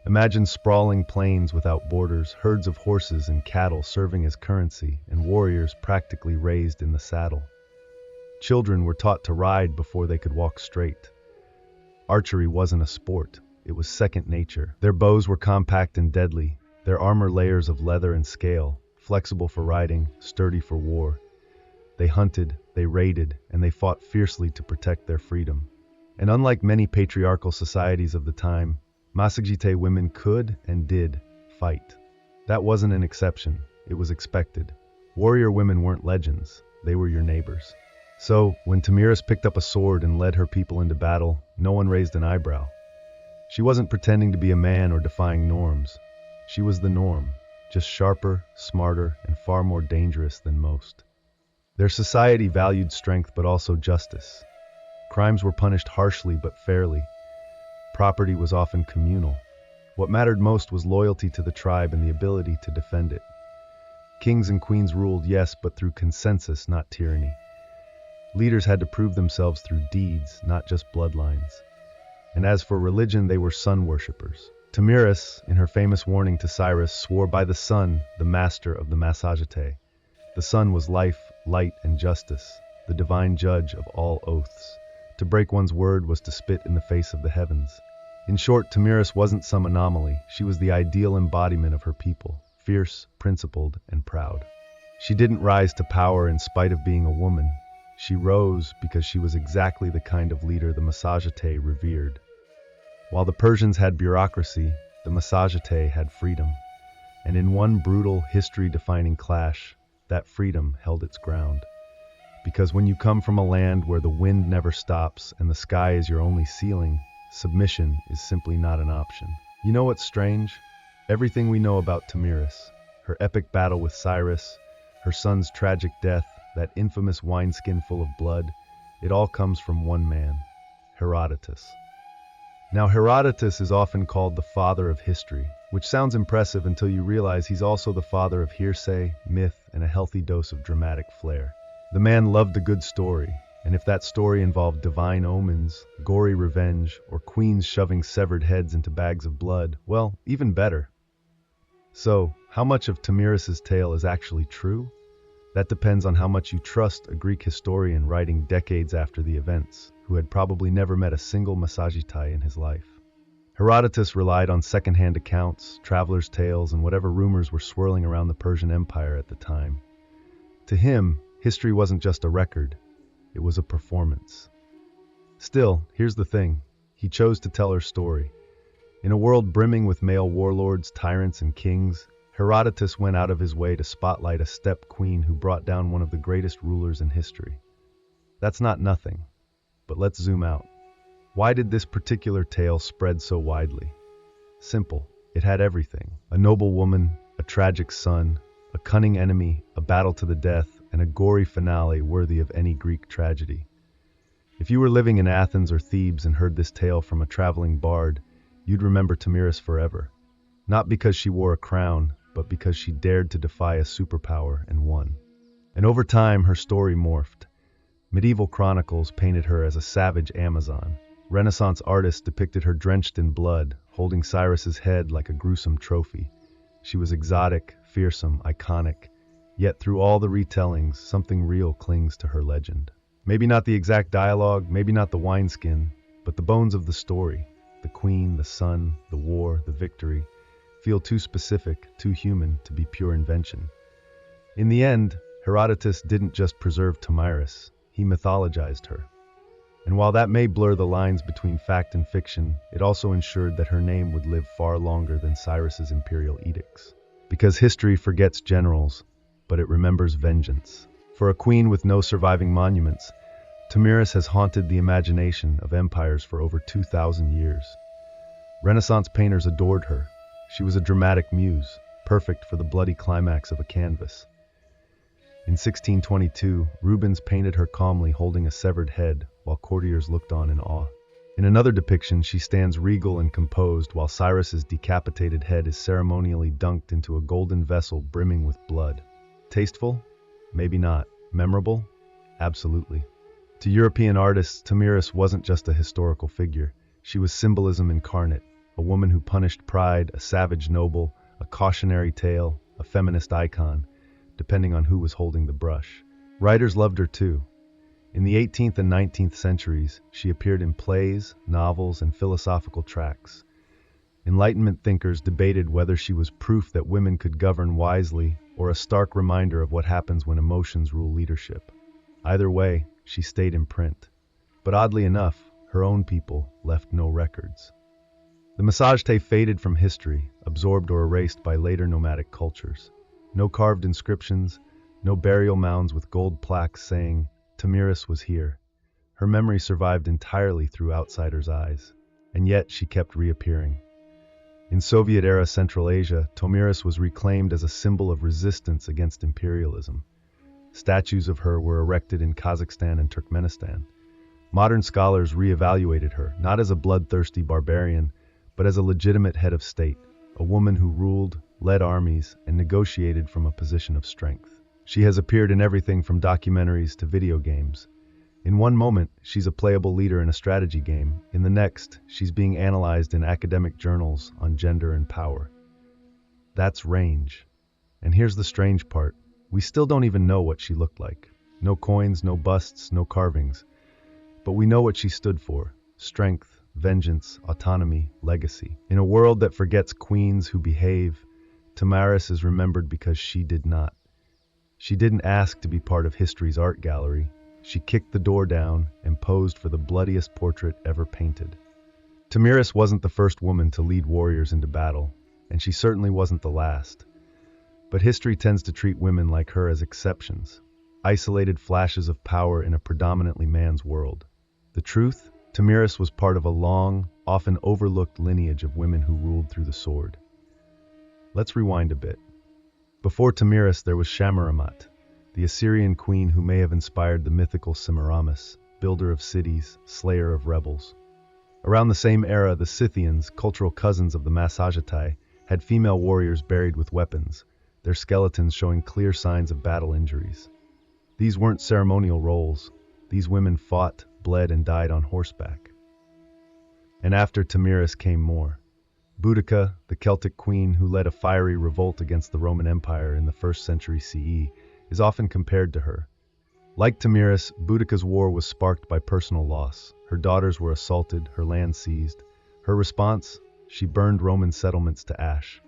Imagine sprawling plains without borders, herds of horses and cattle serving as currency, and warriors practically raised in the saddle. Children were taught to ride before they could walk straight. Archery wasn't a sport, it was second nature. Their bows were compact and deadly, their armor layers of leather and scale, flexible for riding, sturdy for war. They hunted, they raided, and they fought fiercely to protect their freedom. And unlike many patriarchal societies of the time, Massagetê women could and did fight. That wasn't an exception, it was expected. Warrior women weren't legends, they were your neighbors. So, when Tamiris picked up a sword and led her people into battle, no one raised an eyebrow. She wasn't pretending to be a man or defying norms. She was the norm, just sharper, smarter, and far more dangerous than most. Their society valued strength but also justice. Crimes were punished harshly but fairly. Property was often communal. What mattered most was loyalty to the tribe and the ability to defend it. Kings and queens ruled, yes, but through consensus, not tyranny. Leaders had to prove themselves through deeds, not just bloodlines. And as for religion, they were sun worshippers. Tamiris, in her famous warning to Cyrus, swore by the sun, the master of the Massagetê. The sun was life, light, and justice, the divine judge of all oaths. To break one's word was to spit in the face of the heavens. In short, Tamiris wasn't some anomaly. She was the ideal embodiment of her people, fierce, principled, and proud. She didn't rise to power in spite of being a woman. She rose because she was exactly the kind of leader the Massagetê revered. While the Persians had bureaucracy, the Massagetê had freedom. And in one brutal, history-defining clash, that freedom held its ground. Because when you come from a land where the wind never stops and the sky is your only ceiling, submission is simply not an option. You know what's strange? Everything we know about Tamiris, her epic battle with Cyrus, her son's tragic death, that infamous wineskin full of blood, it all comes from one man, Herodotus. Now, Herodotus is often called the father of history, which sounds impressive until you realize he's also the father of hearsay, myth, and a healthy dose of dramatic flair. The man loved a good story, and if that story involved divine omens, gory revenge, or queens shoving severed heads into bags of blood, well, even better. So, how much of Tamiris's tale is actually true? That depends on how much you trust a Greek historian writing decades after the events, who had probably never met a single Massagetê in his life. Herodotus relied on second-hand accounts, travelers' tales, and whatever rumors were swirling around the Persian Empire at the time. To him, history wasn't just a record, it was a performance. Still, here's the thing, he chose to tell her story. In a world brimming with male warlords, tyrants, and kings, Herodotus went out of his way to spotlight a steppe queen who brought down one of the greatest rulers in history. That's not nothing, but let's zoom out. Why did this particular tale spread so widely? Simple, it had everything. A noble woman, a tragic son, a cunning enemy, a battle to the death, and a gory finale worthy of any Greek tragedy. If you were living in Athens or Thebes and heard this tale from a traveling bard, you'd remember Tamiris forever. Not because she wore a crown, but because she dared to defy a superpower and won. And over time, her story morphed. Medieval chronicles painted her as a savage Amazon. Renaissance artists depicted her drenched in blood, holding Cyrus's head like a gruesome trophy. She was exotic, fearsome, iconic. Yet through all the retellings, something real clings to her legend. Maybe not the exact dialogue, maybe not the wineskin, but the bones of the story. The queen, the sun, the war, the victory, feel too specific, too human to be pure invention. In the end, Herodotus didn't just preserve Tamiris, he mythologized her. And while that may blur the lines between fact and fiction, it also ensured that her name would live far longer than Cyrus's imperial edicts. Because history forgets generals, but it remembers vengeance. For a queen with no surviving monuments, Tamiris has haunted the imagination of empires for over 2,000 years. Renaissance painters adored her. She was a dramatic muse, perfect for the bloody climax of a canvas. In 1622, Rubens painted her calmly holding a severed head while courtiers looked on in awe. In another depiction, she stands regal and composed while Cyrus's decapitated head is ceremonially dunked into a golden vessel brimming with blood. Tasteful? Maybe not. Memorable? Absolutely. To European artists, Tamiris wasn't just a historical figure. She was symbolism incarnate, a woman who punished pride, a savage noble, a cautionary tale, a feminist icon, depending on who was holding the brush. Writers loved her too. In the 18th and 19th centuries, she appeared in plays, novels, and philosophical tracts. Enlightenment thinkers debated whether she was proof that women could govern wisely or a stark reminder of what happens when emotions rule leadership. Either way, she stayed in print. But oddly enough, her own people left no records. The Masajte faded from history, absorbed or erased by later nomadic cultures. No carved inscriptions, no burial mounds with gold plaques saying, Tamiris was here. Her memory survived entirely through outsiders' eyes, and yet she kept reappearing. In Soviet-era Central Asia, Tamiris was reclaimed as a symbol of resistance against imperialism. Statues of her were erected in Kazakhstan and Turkmenistan. Modern scholars re-evaluated her, not as a bloodthirsty barbarian, but as a legitimate head of state, a woman who ruled, led armies, and negotiated from a position of strength. She has appeared in everything from documentaries to video games. In one moment, she's a playable leader in a strategy game. In the next, she's being analyzed in academic journals on gender and power. That's range. And here's the strange part. We still don't even know what she looked like. No coins, no busts, no carvings. But we know what she stood for. Strength, vengeance, autonomy, legacy. In a world that forgets queens who behave, Tamiris is remembered because she did not. She didn't ask to be part of history's art gallery. She kicked the door down and posed for the bloodiest portrait ever painted. Tamiris wasn't the first woman to lead warriors into battle, and she certainly wasn't the last. But history tends to treat women like her as exceptions, isolated flashes of power in a predominantly man's world. The truth? Tamiris was part of a long, often overlooked lineage of women who ruled through the sword. Let's rewind a bit. Before Tamiris, there was Shamaramat, the Assyrian queen who may have inspired the mythical Semiramis, builder of cities, slayer of rebels. Around the same era, the Scythians, cultural cousins of the Massagetai, had female warriors buried with weapons, their skeletons showing clear signs of battle injuries. These weren't ceremonial roles. These women fought, bled, and died on horseback. And after Tamiris came more. Boudica, the Celtic queen who led a fiery revolt against the Roman Empire in the 1st century CE, is often compared to her. Like Tamiris, Boudica's war was sparked by personal loss. Her daughters were assaulted, her land seized. Her response? She burned Roman settlements to ash.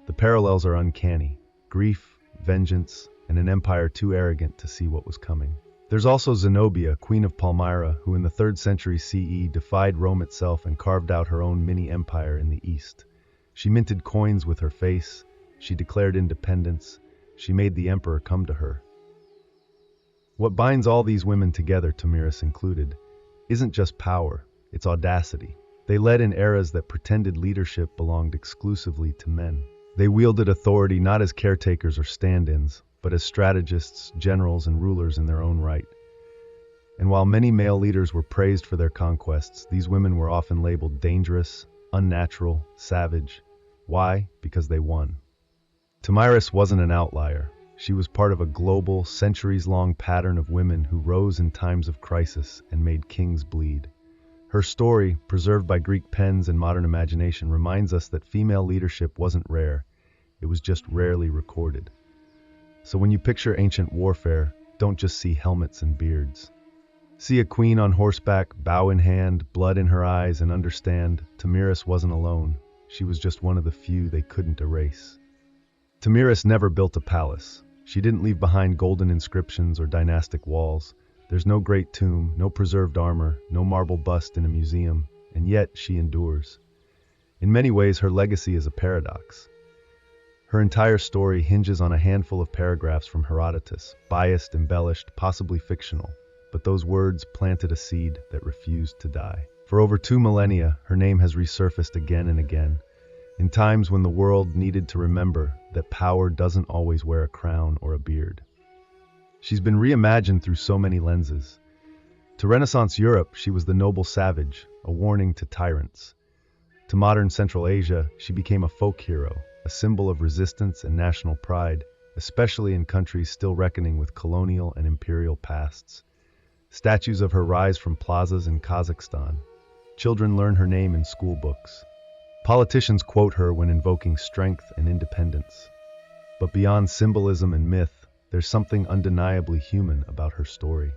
The parallels are uncanny. Grief, vengeance, and an empire too arrogant to see what was coming. There's also Zenobia, queen of Palmyra, who in the 3rd century CE defied Rome itself and carved out her own mini-empire in the east. She minted coins with her face. She declared independence. She made the emperor come to her. What binds all these women together, Tamiris included, isn't just power, it's audacity. They led in eras that pretended leadership belonged exclusively to men. They wielded authority not as caretakers or stand-ins, but as strategists, generals, and rulers in their own right. And while many male leaders were praised for their conquests, these women were often labeled dangerous, unnatural, savage. Why? Because they won. Tamiris wasn't an outlier. She was part of a global, centuries-long pattern of women who rose in times of crisis and made kings bleed. Her story, preserved by Greek pens and modern imagination, reminds us that female leadership wasn't rare. It was just rarely recorded. So when you picture ancient warfare, don't just see helmets and beards. See a queen on horseback, bow in hand, blood in her eyes, and understand Tamiris wasn't alone. She was just one of the few they couldn't erase. Tamiris never built a palace. She didn't leave behind golden inscriptions or dynastic walls. There's no great tomb, no preserved armor, no marble bust in a museum, and yet she endures. In many ways, her legacy is a paradox. Her entire story hinges on a handful of paragraphs from Herodotus, biased, embellished, possibly fictional, but those words planted a seed that refused to die. For over 2 millennia, her name has resurfaced again and again, in times when the world needed to remember that power doesn't always wear a crown or a beard. She's been reimagined through so many lenses. To Renaissance Europe, she was the noble savage, a warning to tyrants. To modern Central Asia, she became a folk hero, a symbol of resistance and national pride, especially in countries still reckoning with colonial and imperial pasts. Statues of her rise from plazas in Kazakhstan. Children learn her name in school books. Politicians quote her when invoking strength and independence. But beyond symbolism and myth, there's something undeniably human about her story.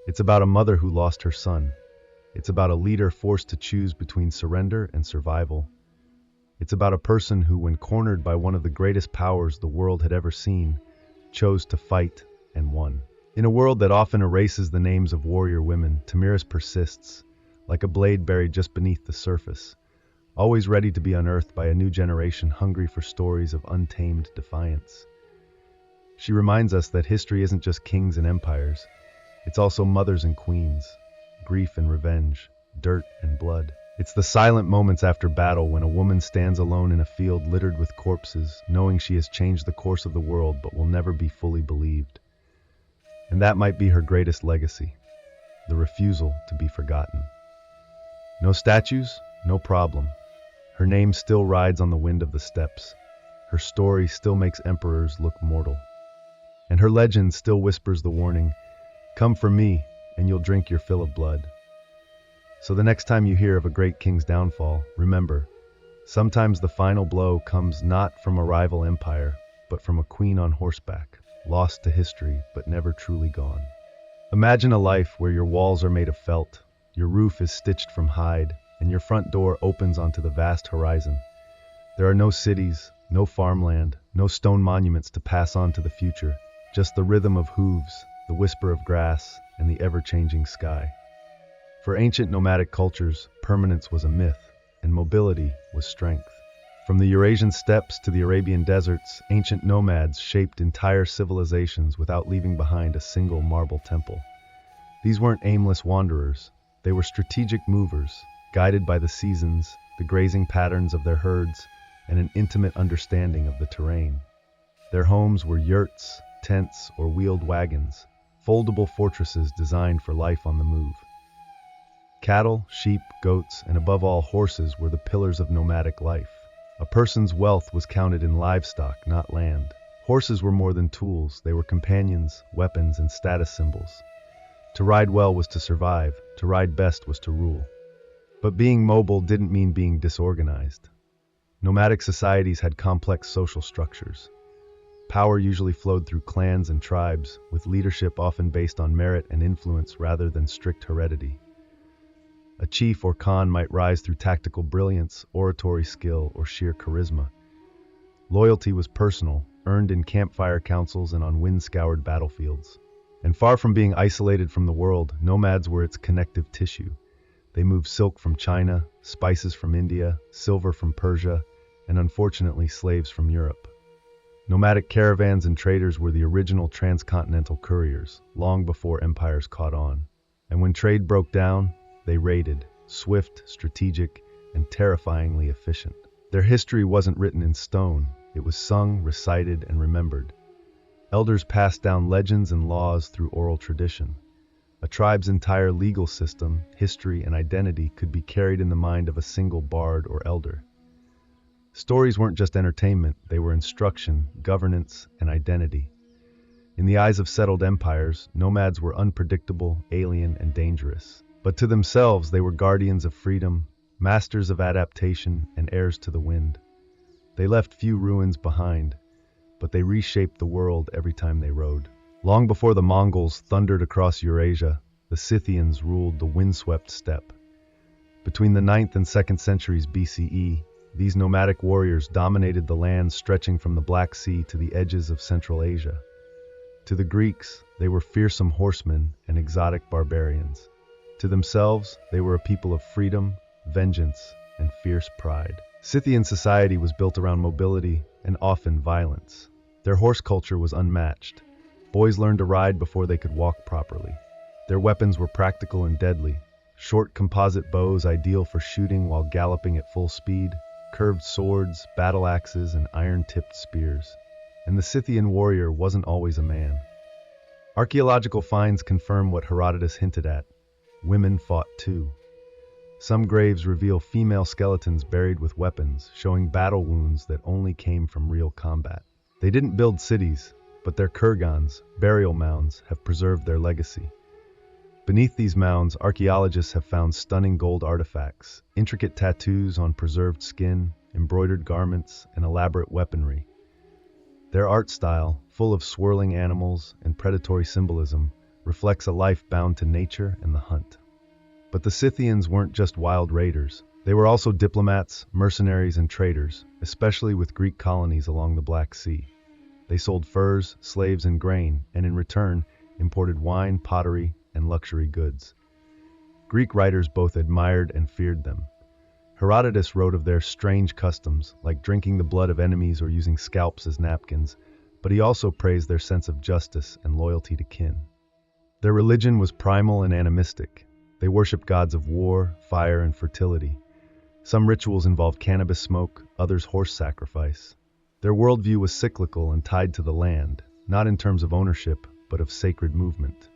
It's about a mother who lost her son. It's about a leader forced to choose between surrender and survival. It's about a person who, when cornered by one of the greatest powers the world had ever seen, chose to fight and won. In a world that often erases the names of warrior women, Tamiris persists, like a blade buried just beneath the surface, always ready to be unearthed by a new generation hungry for stories of untamed defiance. She reminds us that history isn't just kings and empires, it's also mothers and queens, grief and revenge, dirt and blood. It's the silent moments after battle when a woman stands alone in a field littered with corpses, knowing she has changed the course of the world but will never be fully believed. And that might be her greatest legacy, the refusal to be forgotten. No statues? No problem. Her name still rides on the wind of the steppes. Her story still makes emperors look mortal. And her legend still whispers the warning, "Come for me, and you'll drink your fill of blood." So the next time you hear of a great king's downfall, remember, sometimes the final blow comes not from a rival empire, but from a queen on horseback, lost to history but never truly gone. Imagine a life where your walls are made of felt, your roof is stitched from hide, and your front door opens onto the vast horizon. There are no cities, no farmland, no stone monuments to pass on to the future, just the rhythm of hooves, the whisper of grass, and the ever-changing sky. For ancient nomadic cultures, permanence was a myth, and mobility was strength. From the Eurasian steppes to the Arabian deserts, ancient nomads shaped entire civilizations without leaving behind a single marble temple. These weren't aimless wanderers, they were strategic movers, guided by the seasons, the grazing patterns of their herds, and an intimate understanding of the terrain. Their homes were yurts, tents, or wheeled wagons, foldable fortresses designed for life on the move. Cattle, sheep, goats, and above all horses were the pillars of nomadic life. A person's wealth was counted in livestock, not land. Horses were more than tools, they were companions, weapons, and status symbols. To ride well was to survive, to ride best was to rule. But being mobile didn't mean being disorganized. Nomadic societies had complex social structures. Power usually flowed through clans and tribes, with leadership often based on merit and influence rather than strict heredity. A chief or khan might rise through tactical brilliance, oratory skill, or sheer charisma. Loyalty was personal, earned in campfire councils and on wind-scoured battlefields. And far from being isolated from the world, nomads were its connective tissue. They moved silk from China, spices from India, silver from Persia, and unfortunately slaves from Europe. Nomadic caravans and traders were the original transcontinental couriers, long before empires caught on. And when trade broke down, they raided, swift, strategic, and terrifyingly efficient. Their history wasn't written in stone, it was sung, recited, and remembered. Elders passed down legends and laws through oral tradition. A tribe's entire legal system, history, and identity could be carried in the mind of a single bard or elder. Stories weren't just entertainment, they were instruction, governance, and identity. In the eyes of settled empires, nomads were unpredictable, alien, and dangerous. But to themselves, they were guardians of freedom, masters of adaptation, and heirs to the wind. They left few ruins behind, but they reshaped the world every time they rode. Long before the Mongols thundered across Eurasia, the Scythians ruled the windswept steppe. Between the 9th and 2nd centuries BCE, these nomadic warriors dominated the lands stretching from the Black Sea to the edges of Central Asia. To the Greeks, they were fearsome horsemen and exotic barbarians. To themselves, they were a people of freedom, vengeance, and fierce pride. Scythian society was built around mobility and often violence. Their horse culture was unmatched. Boys learned to ride before they could walk properly. Their weapons were practical and deadly. Short composite bows ideal for shooting while galloping at full speed, curved swords, battle axes, and iron-tipped spears. And the Scythian warrior wasn't always a man. Archaeological finds confirm what Herodotus hinted at. Women fought too. Some graves reveal female skeletons buried with weapons, showing battle wounds that only came from real combat. They didn't build cities, but their kurgans, burial mounds, have preserved their legacy. Beneath these mounds, archaeologists have found stunning gold artifacts, intricate tattoos on preserved skin, embroidered garments, and elaborate weaponry. Their art style, full of swirling animals and predatory symbolism, reflects a life bound to nature and the hunt. But the Scythians weren't just wild raiders. They were also diplomats, mercenaries, and traders, especially with Greek colonies along the Black Sea. They sold furs, slaves, and grain, and in return, imported wine, pottery, and luxury goods. Greek writers both admired and feared them. Herodotus wrote of their strange customs, like drinking the blood of enemies or using scalps as napkins, but he also praised their sense of justice and loyalty to kin. Their religion was primal and animistic. They worshipped gods of war, fire, and fertility. Some rituals involved cannabis smoke, others horse sacrifice. Their worldview was cyclical and tied to the land, not in terms of ownership, but of sacred movement.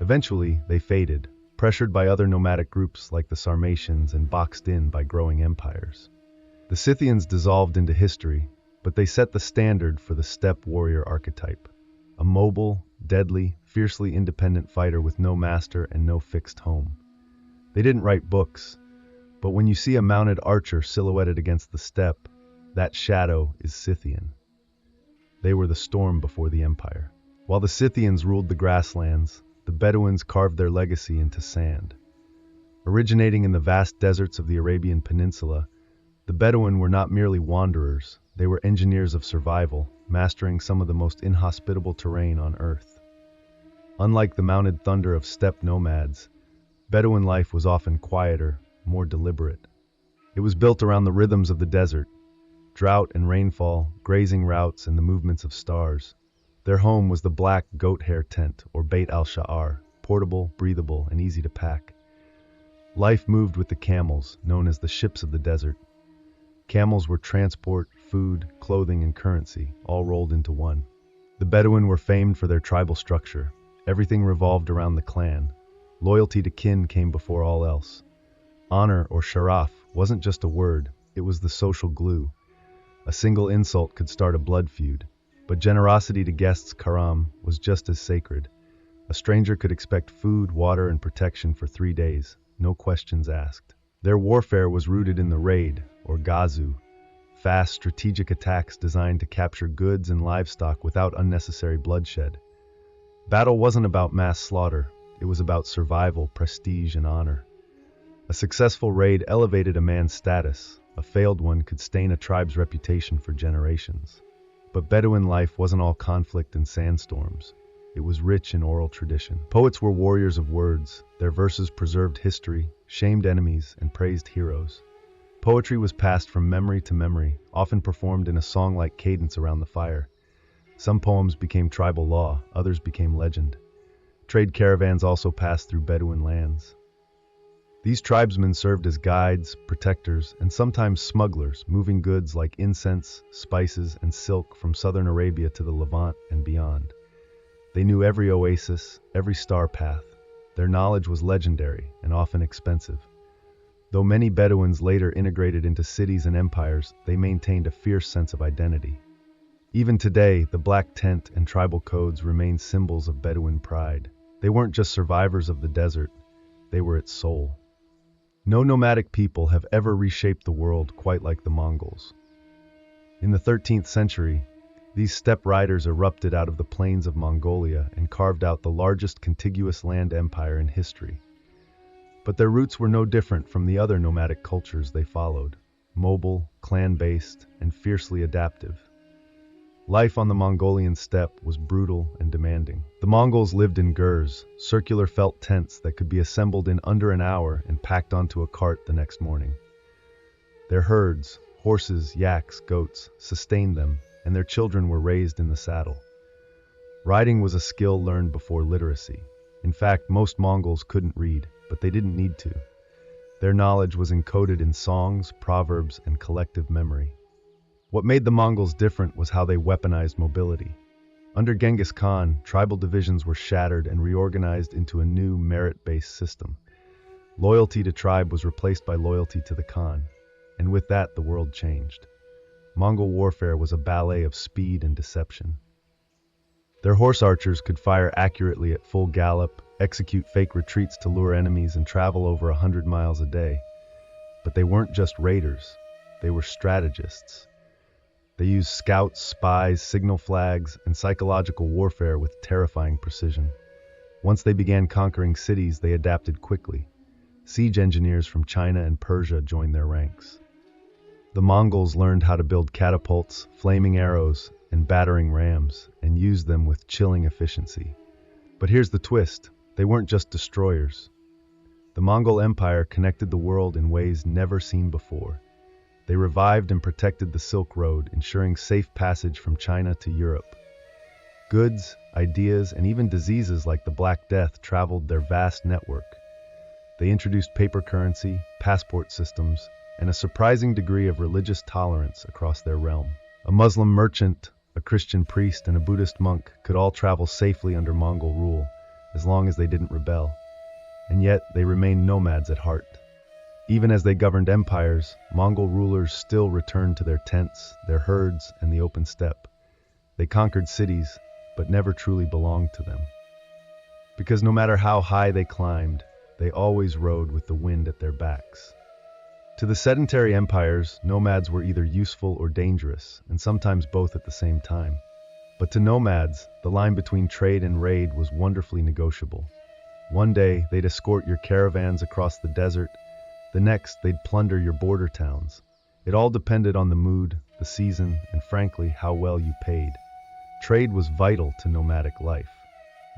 Eventually, they faded, pressured by other nomadic groups like the Sarmatians and boxed in by growing empires. The Scythians dissolved into history, but they set the standard for the steppe warrior archetype, a mobile, deadly, fiercely independent fighter with no master and no fixed home. They didn't write books, but when you see a mounted archer silhouetted against the steppe, that shadow is Scythian. They were the storm before the empire. While the Scythians ruled the grasslands, the Bedouins carved their legacy into sand. Originating in the vast deserts of the Arabian Peninsula, the Bedouin were not merely wanderers, they were engineers of survival, mastering some of the most inhospitable terrain on Earth. Unlike the mounted thunder of steppe nomads, Bedouin life was often quieter, more deliberate. It was built around the rhythms of the desert, drought and rainfall, grazing routes, and the movements of stars. Their home was the black goat hair tent, or Beit al-Sha'ar, portable, breathable, and easy to pack. Life moved with the camels, known as the ships of the desert. Camels were transport, food, clothing, and currency, all rolled into one. The Bedouin were famed for their tribal structure. Everything revolved around the clan. Loyalty to kin came before all else. Honor, or sharaf, wasn't just a word, it was the social glue. A single insult could start a blood feud, but generosity to guests, karam, was just as sacred. A stranger could expect food, water, and protection for 3 days, no questions asked. Their warfare was rooted in the raid, or gazu, fast, strategic attacks designed to capture goods and livestock without unnecessary bloodshed. Battle wasn't about mass slaughter, it was about survival, prestige, and honor. A successful raid elevated a man's status. A failed one could stain a tribe's reputation for generations. But Bedouin life wasn't all conflict and sandstorms. It was rich in oral tradition. Poets were warriors of words. Their verses preserved history, shamed enemies, and praised heroes. Poetry was passed from memory to memory, often performed in a song-like cadence around the fire. Some poems became tribal law, others became legend. Trade caravans also passed through Bedouin lands. These tribesmen served as guides, protectors, and sometimes smugglers, moving goods like incense, spices, and silk from southern Arabia to the Levant and beyond. They knew every oasis, every star path. Their knowledge was legendary and often expensive. Though many Bedouins later integrated into cities and empires, they maintained a fierce sense of identity. Even today, the black tent and tribal codes remain symbols of Bedouin pride. They weren't just survivors of the desert, they were its soul. No nomadic people have ever reshaped the world quite like the Mongols. In the 13th century, these steppe riders erupted out of the plains of Mongolia and carved out the largest contiguous land empire in history. But their roots were no different from the other nomadic cultures they followed, mobile, clan-based, and fiercely adaptive. Life on the Mongolian steppe was brutal and demanding. The Mongols lived in gurs, circular felt tents that could be assembled in under an hour and packed onto a cart the next morning. Their herds, horses, yaks, goats, sustained them, and their children were raised in the saddle. Riding was a skill learned before literacy. In fact, most Mongols couldn't read, but they didn't need to. Their knowledge was encoded in songs, proverbs, and collective memory. What made the Mongols different was how they weaponized mobility. Under Genghis Khan, tribal divisions were shattered and reorganized into a new merit-based system. Loyalty to tribe was replaced by loyalty to the Khan, and with that the world changed. Mongol warfare was a ballet of speed and deception. Their horse archers could fire accurately at full gallop, execute fake retreats to lure enemies, and travel over 100 miles a day. But they weren't just raiders, they were strategists. They used scouts, spies, signal flags, and psychological warfare with terrifying precision. Once they began conquering cities, they adapted quickly. Siege engineers from China and Persia joined their ranks. The Mongols learned how to build catapults, flaming arrows, and battering rams, and used them with chilling efficiency. But here's the twist. They weren't just destroyers. The Mongol Empire connected the world in ways never seen before. They revived and protected the Silk Road, ensuring safe passage from China to Europe. Goods, ideas, and even diseases like the Black Death traveled their vast network. They introduced paper currency, passport systems, and a surprising degree of religious tolerance across their realm. A Muslim merchant, a Christian priest, and a Buddhist monk could all travel safely under Mongol rule, as long as they didn't rebel. And yet, they remained nomads at heart. Even as they governed empires, Mongol rulers still returned to their tents, their herds, and the open steppe. They conquered cities, but never truly belonged to them. Because no matter how high they climbed, they always rode with the wind at their backs. To the sedentary empires, nomads were either useful or dangerous, and sometimes both at the same time. But to nomads, the line between trade and raid was wonderfully negotiable. One day, they'd escort your caravans across the desert. The next, they'd plunder your border towns. It all depended on the mood, the season, and frankly, how well you paid. Trade was vital to nomadic life.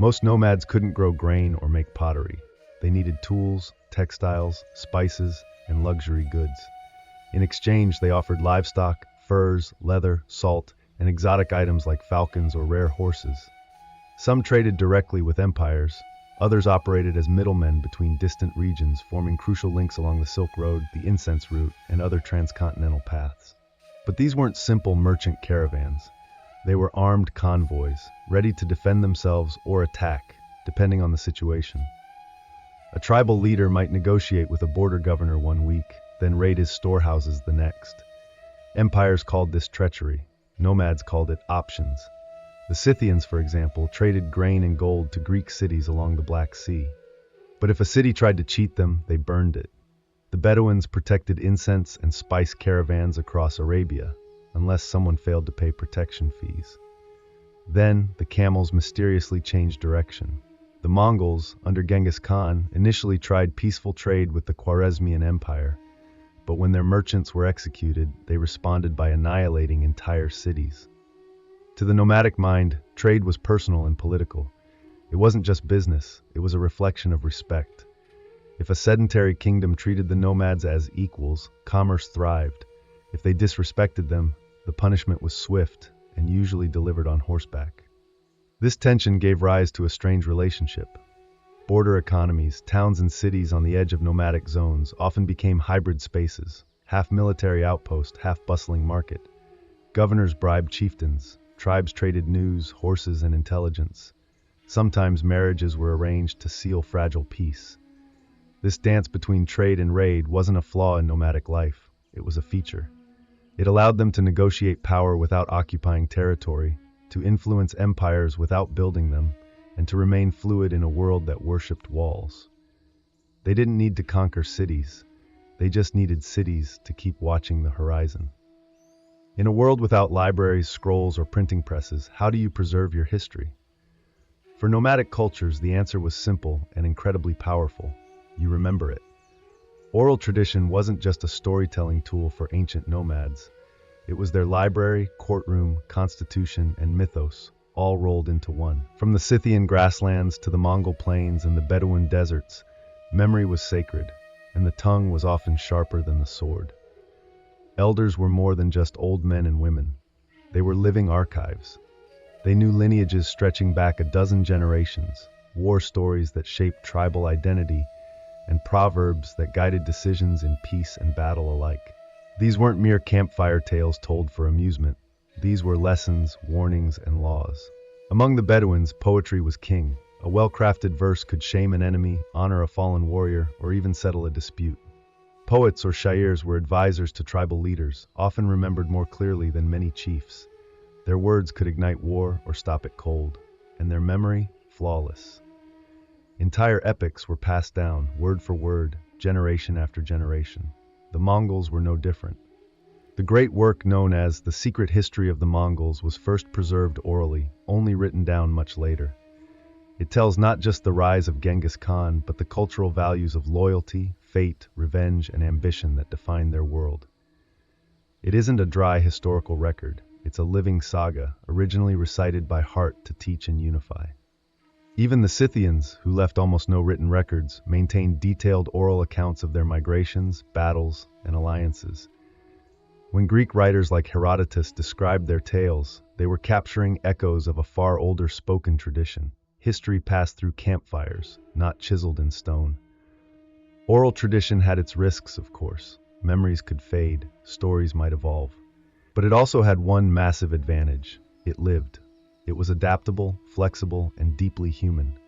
Most nomads couldn't grow grain or make pottery. They needed tools, textiles, spices, and luxury goods. In exchange, they offered livestock, furs, leather, salt, and exotic items like falcons or rare horses. Some traded directly with empires. Others operated as middlemen between distant regions, forming crucial links along the Silk Road, the incense route, and other transcontinental paths. But these weren't simple merchant caravans. They were armed convoys, ready to defend themselves or attack, depending on the situation. A tribal leader might negotiate with a border governor one week, then raid his storehouses the next. Empires called this treachery. Nomads called it options. The Scythians, for example, traded grain and gold to Greek cities along the Black Sea. But if a city tried to cheat them, they burned it. The Bedouins protected incense and spice caravans across Arabia, unless someone failed to pay protection fees. Then, the camels mysteriously changed direction. The Mongols, under Genghis Khan, initially tried peaceful trade with the Khwarezmian Empire, but when their merchants were executed, they responded by annihilating entire cities. To the nomadic mind, trade was personal and political. It wasn't just business, it was a reflection of respect. If a sedentary kingdom treated the nomads as equals, commerce thrived. If they disrespected them, the punishment was swift and usually delivered on horseback. This tension gave rise to a strange relationship. Border economies, towns and cities on the edge of nomadic zones often became hybrid spaces, half military outpost, half bustling market. Governors bribed chieftains, tribes traded news, horses, and intelligence. Sometimes marriages were arranged to seal fragile peace. This dance between trade and raid wasn't a flaw in nomadic life, it was a feature. It allowed them to negotiate power without occupying territory, to influence empires without building them, and to remain fluid in a world that worshipped walls. They didn't need to conquer cities, they just needed cities to keep watching the horizon. In a world without libraries, scrolls, or printing presses, how do you preserve your history? For nomadic cultures, the answer was simple and incredibly powerful. You remember it. Oral tradition wasn't just a storytelling tool for ancient nomads. It was their library, courtroom, constitution, and mythos, all rolled into one. From the Scythian grasslands to the Mongol plains and the Bedouin deserts, memory was sacred, and the tongue was often sharper than the sword. Elders were more than just old men and women. They were living archives. They knew lineages stretching back a dozen generations, war stories that shaped tribal identity, and proverbs that guided decisions in peace and battle alike. These weren't mere campfire tales told for amusement. These were lessons, warnings, and laws. Among the Bedouins, poetry was king. A well-crafted verse could shame an enemy, honor a fallen warrior, or even settle a dispute. Poets or shairs were advisors to tribal leaders, often remembered more clearly than many chiefs. Their words could ignite war or stop it cold, and their memory, flawless. Entire epics were passed down, word for word, generation after generation. The Mongols were no different. The great work known as The Secret History of the Mongols was first preserved orally, only written down much later. It tells not just the rise of Genghis Khan, but the cultural values of loyalty, fate, revenge, and ambition that defined their world. It isn't a dry historical record. It's a living saga, originally recited by heart to teach and unify. Even the Scythians, who left almost no written records, maintained detailed oral accounts of their migrations, battles, and alliances. When Greek writers like Herodotus described their tales, they were capturing echoes of a far older spoken tradition, history passed through campfires, not chiseled in stone. Oral tradition had its risks, of course. Memories could fade, stories might evolve. But it also had one massive advantage. It lived. It was adaptable, flexible, and deeply human.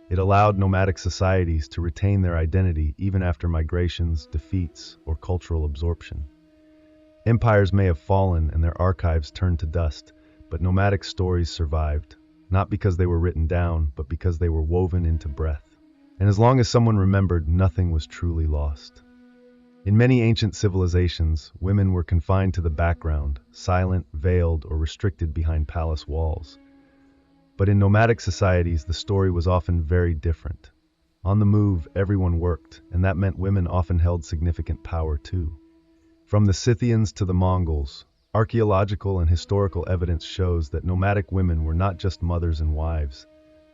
It allowed nomadic societies to retain their identity even after migrations, defeats, or cultural absorption. Empires may have fallen and their archives turned to dust, but nomadic stories survived, not because they were written down, but because they were woven into breath. And as long as someone remembered, nothing was truly lost. In many ancient civilizations, women were confined to the background, silent, veiled, or restricted behind palace walls. But in nomadic societies, the story was often very different. On the move, everyone worked, and that meant women often held significant power too. From the Scythians to the Mongols, archaeological and historical evidence shows that nomadic women were not just mothers and wives.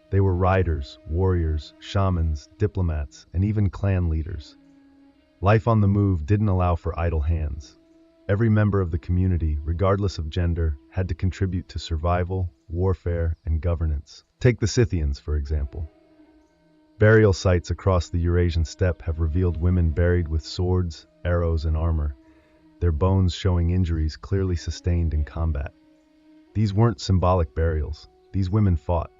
They were riders, warriors, shamans, diplomats, and even clan leaders. Life on the move didn't allow for idle hands. Every member of the community, regardless of gender, had to contribute to survival, warfare, and governance. Take the Scythians, for example. Burial sites across the Eurasian steppe have revealed women buried with swords, arrows, and armor, their bones showing injuries clearly sustained in combat. These weren't symbolic burials. These women fought.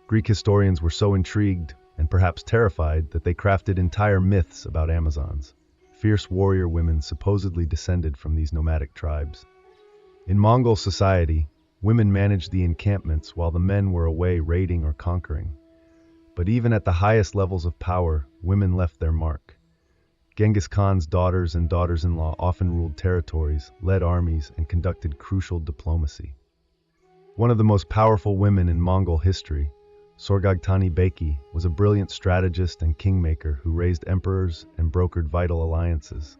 Greek historians were so intrigued, and perhaps terrified, that they crafted entire myths about Amazons, fierce warrior women supposedly descended from these nomadic tribes. In Mongol society, women managed the encampments while the men were away raiding or conquering. But even at the highest levels of power, women left their mark. Genghis Khan's daughters and daughters-in-law often ruled territories, led armies, and conducted crucial diplomacy. One of the most powerful women in Mongol history, Sorghaghtani Beki, was a brilliant strategist and kingmaker who raised emperors and brokered vital alliances.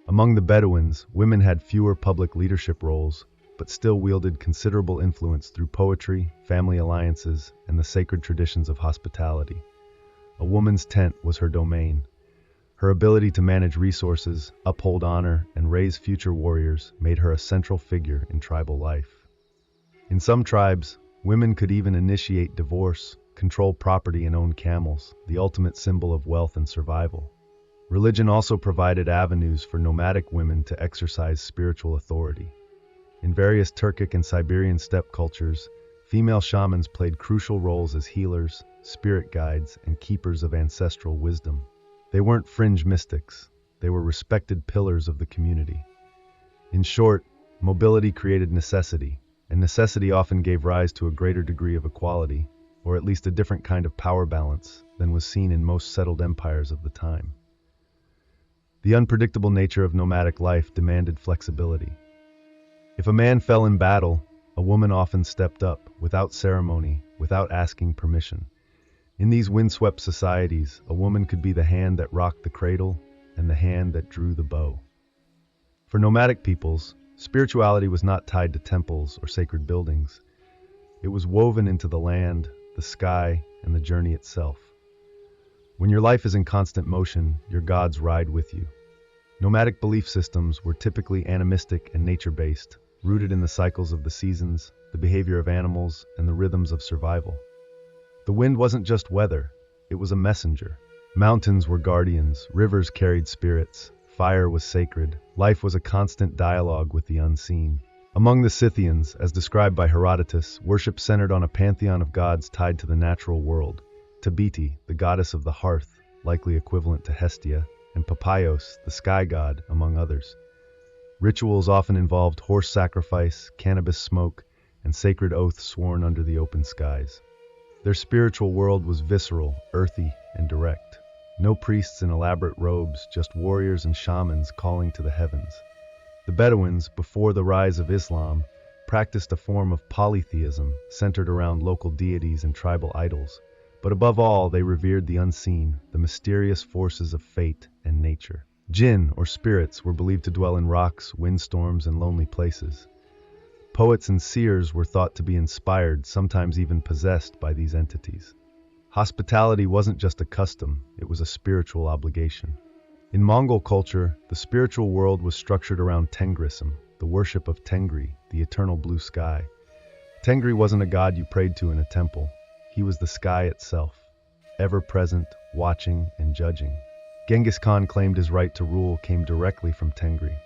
Among the Bedouins, women had fewer public leadership roles, but still wielded considerable influence through poetry, family alliances, and the sacred traditions of hospitality. A woman's tent was her domain. Her ability to manage resources, uphold honor, and raise future warriors made her a central figure in tribal life. In some tribes, women could even initiate divorce, control property, and own camels, the ultimate symbol of wealth and survival. Religion also provided avenues for nomadic women to exercise spiritual authority. In various Turkic and Siberian steppe cultures, female shamans played crucial roles as healers, spirit guides, and keepers of ancestral wisdom. They weren't fringe mystics. They were respected pillars of the community. In short, mobility created necessity, and necessity often gave rise to a greater degree of equality, or at least a different kind of power balance than was seen in most settled empires of the time. The unpredictable nature of nomadic life demanded flexibility. If a man fell in battle, a woman often stepped up, without ceremony, without asking permission. In these windswept societies, a woman could be the hand that rocked the cradle and the hand that drew the bow. For nomadic peoples, spirituality was not tied to temples or sacred buildings. It was woven into the land, the sky, and the journey itself. When your life is in constant motion, your gods ride with you. Nomadic belief systems were typically animistic and nature-based, rooted in the cycles of the seasons, the behavior of animals, and the rhythms of survival. The wind wasn't just weather, it was a messenger. Mountains were guardians, rivers carried spirits, fire was sacred, life was a constant dialogue with the unseen. Among the Scythians, as described by Herodotus, worship centered on a pantheon of gods tied to the natural world. Tabiti, the goddess of the hearth, likely equivalent to Hestia, and Papaios, the sky god, among others. Rituals often involved horse sacrifice, cannabis smoke, and sacred oaths sworn under the open skies. Their spiritual world was visceral, earthy, and direct. No priests in elaborate robes, just warriors and shamans calling to the heavens. The Bedouins, before the rise of Islam, practiced a form of polytheism centered around local deities and tribal idols. But above all, they revered the unseen, the mysterious forces of fate and nature. Jinn, or spirits, were believed to dwell in rocks, windstorms, and lonely places. Poets and seers were thought to be inspired, sometimes even possessed by these entities. Hospitality wasn't just a custom, it was a spiritual obligation. In Mongol culture, the spiritual world was structured around Tengrism, the worship of Tengri, the eternal blue sky. Tengri wasn't a god you prayed to in a temple. He was the sky itself, ever present, watching, and judging. Genghis Khan claimed his right to rule came directly from Tengri.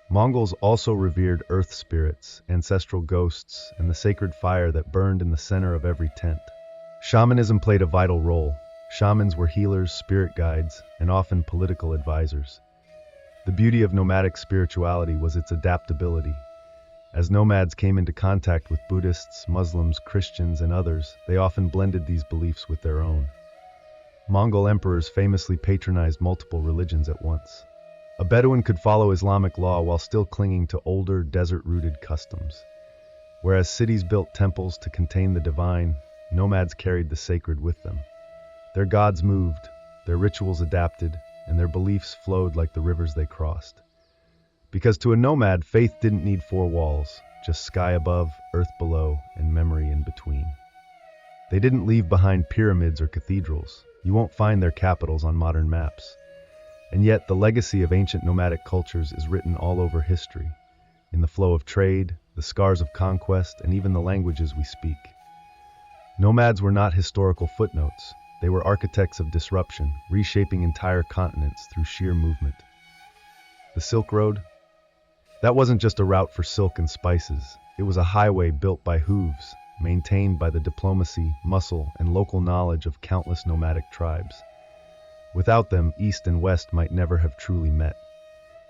Mongols also revered earth spirits, ancestral ghosts, and the sacred fire that burned in the center of every tent. Shamanism played a vital role. Shamans were healers, spirit guides, and often political advisors. The beauty of nomadic spirituality was its adaptability. As nomads came into contact with Buddhists, Muslims, Christians, and others, they often blended these beliefs with their own. Mongol emperors famously patronized multiple religions at once. A Bedouin could follow Islamic law while still clinging to older, desert-rooted customs. Whereas cities built temples to contain the divine, nomads carried the sacred with them. Their gods moved, their rituals adapted, and their beliefs flowed like the rivers they crossed. Because to a nomad, faith didn't need four walls, just sky above, earth below, and memory in between. They didn't leave behind pyramids or cathedrals. You won't find their capitals on modern maps. And yet, the legacy of ancient nomadic cultures is written all over history, in the flow of trade, the scars of conquest, and even the languages we speak. Nomads were not historical footnotes. They were architects of disruption, reshaping entire continents through sheer movement. The Silk Road? That wasn't just a route for silk and spices. It was a highway built by hooves, maintained by the diplomacy, muscle, and local knowledge of countless nomadic tribes. Without them, East and West might never have truly met.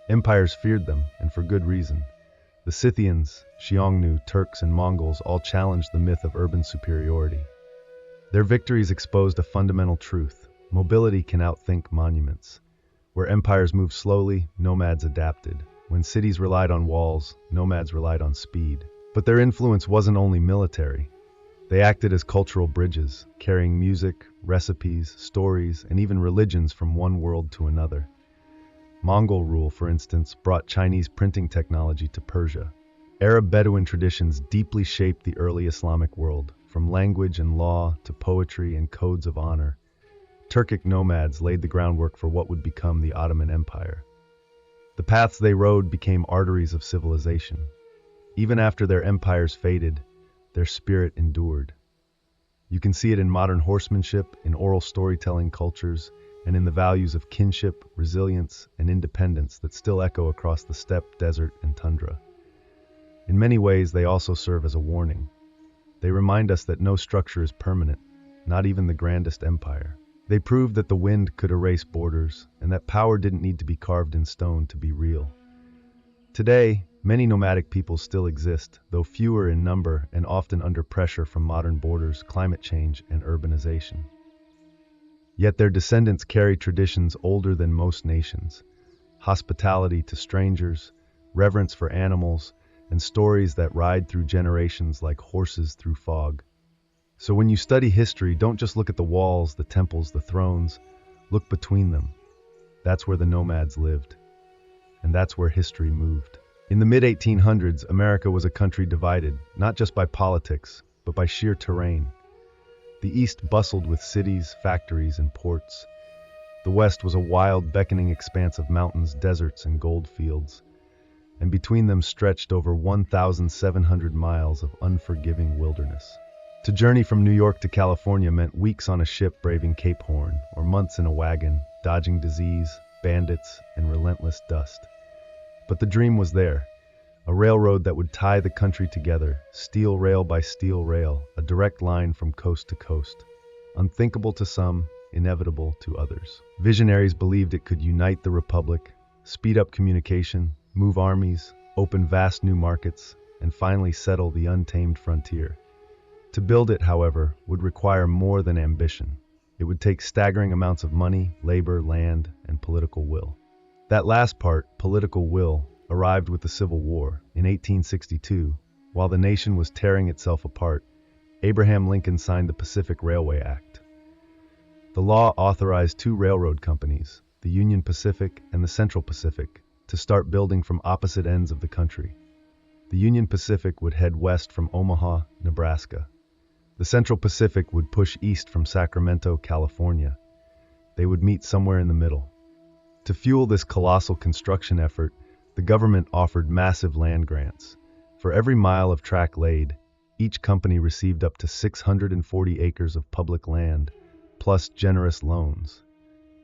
Empires feared them, and for good reason. The Scythians, Xiongnu, Turks, and Mongols all challenged the myth of urban superiority. Their victories exposed a fundamental truth: mobility can outthink monuments. Where empires moved slowly, nomads adapted. When cities relied on walls, nomads relied on speed. But their influence wasn't only military. They acted as cultural bridges, carrying music, recipes, stories, and even religions from one world to another. Mongol rule, for instance, brought Chinese printing technology to Persia. Arab Bedouin traditions deeply shaped the early Islamic world, from language and law to poetry and codes of honor. Turkic nomads laid the groundwork for what would become the Ottoman Empire. The paths they rode became arteries of civilization. Even after their empires faded, their spirit endured. You can see it in modern horsemanship, in oral storytelling cultures, and in the values of kinship, resilience, and independence that still echo across the steppe, desert, and tundra. In many ways, they also serve as a warning. They remind us that no structure is permanent, not even the grandest empire. They proved that the wind could erase borders, and that power didn't need to be carved in stone to be real. Today, many nomadic peoples still exist, though fewer in number and often under pressure from modern borders, climate change, and urbanization. Yet their descendants carry traditions older than most nations: hospitality to strangers, reverence for animals, and stories that ride through generations like horses through fog. So when you study history, don't just look at the walls, the temples, the thrones. Look between them. That's where the nomads lived. And that's where history moved. In the mid-1800s, America was a country divided, not just by politics, but by sheer terrain. The East bustled with cities, factories, and ports. The West was a wild, beckoning expanse of mountains, deserts, and gold fields. And between them stretched over 1,700 miles of unforgiving wilderness. To journey from New York to California meant weeks on a ship braving Cape Horn, or months in a wagon, dodging disease, bandits, and relentless dust. But the dream was there. A railroad that would tie the country together, steel rail by steel rail, a direct line from coast to coast. Unthinkable to some, inevitable to others. Visionaries believed it could unite the republic, speed up communication, move armies, open vast new markets, and finally settle the untamed frontier. To build it, however, would require more than ambition. It would take staggering amounts of money, labor, land, and political will. That last part, political will, arrived with the Civil War. In 1862, while the nation was tearing itself apart, Abraham Lincoln signed the Pacific Railway Act. The law authorized two railroad companies, the Union Pacific and the Central Pacific, to start building from opposite ends of the country. The Union Pacific would head west from Omaha, Nebraska. The Central Pacific would push east from Sacramento, California. They would meet somewhere in the middle. To fuel this colossal construction effort, the government offered massive land grants. For every mile of track laid, each company received up to 640 acres of public land, plus generous loans.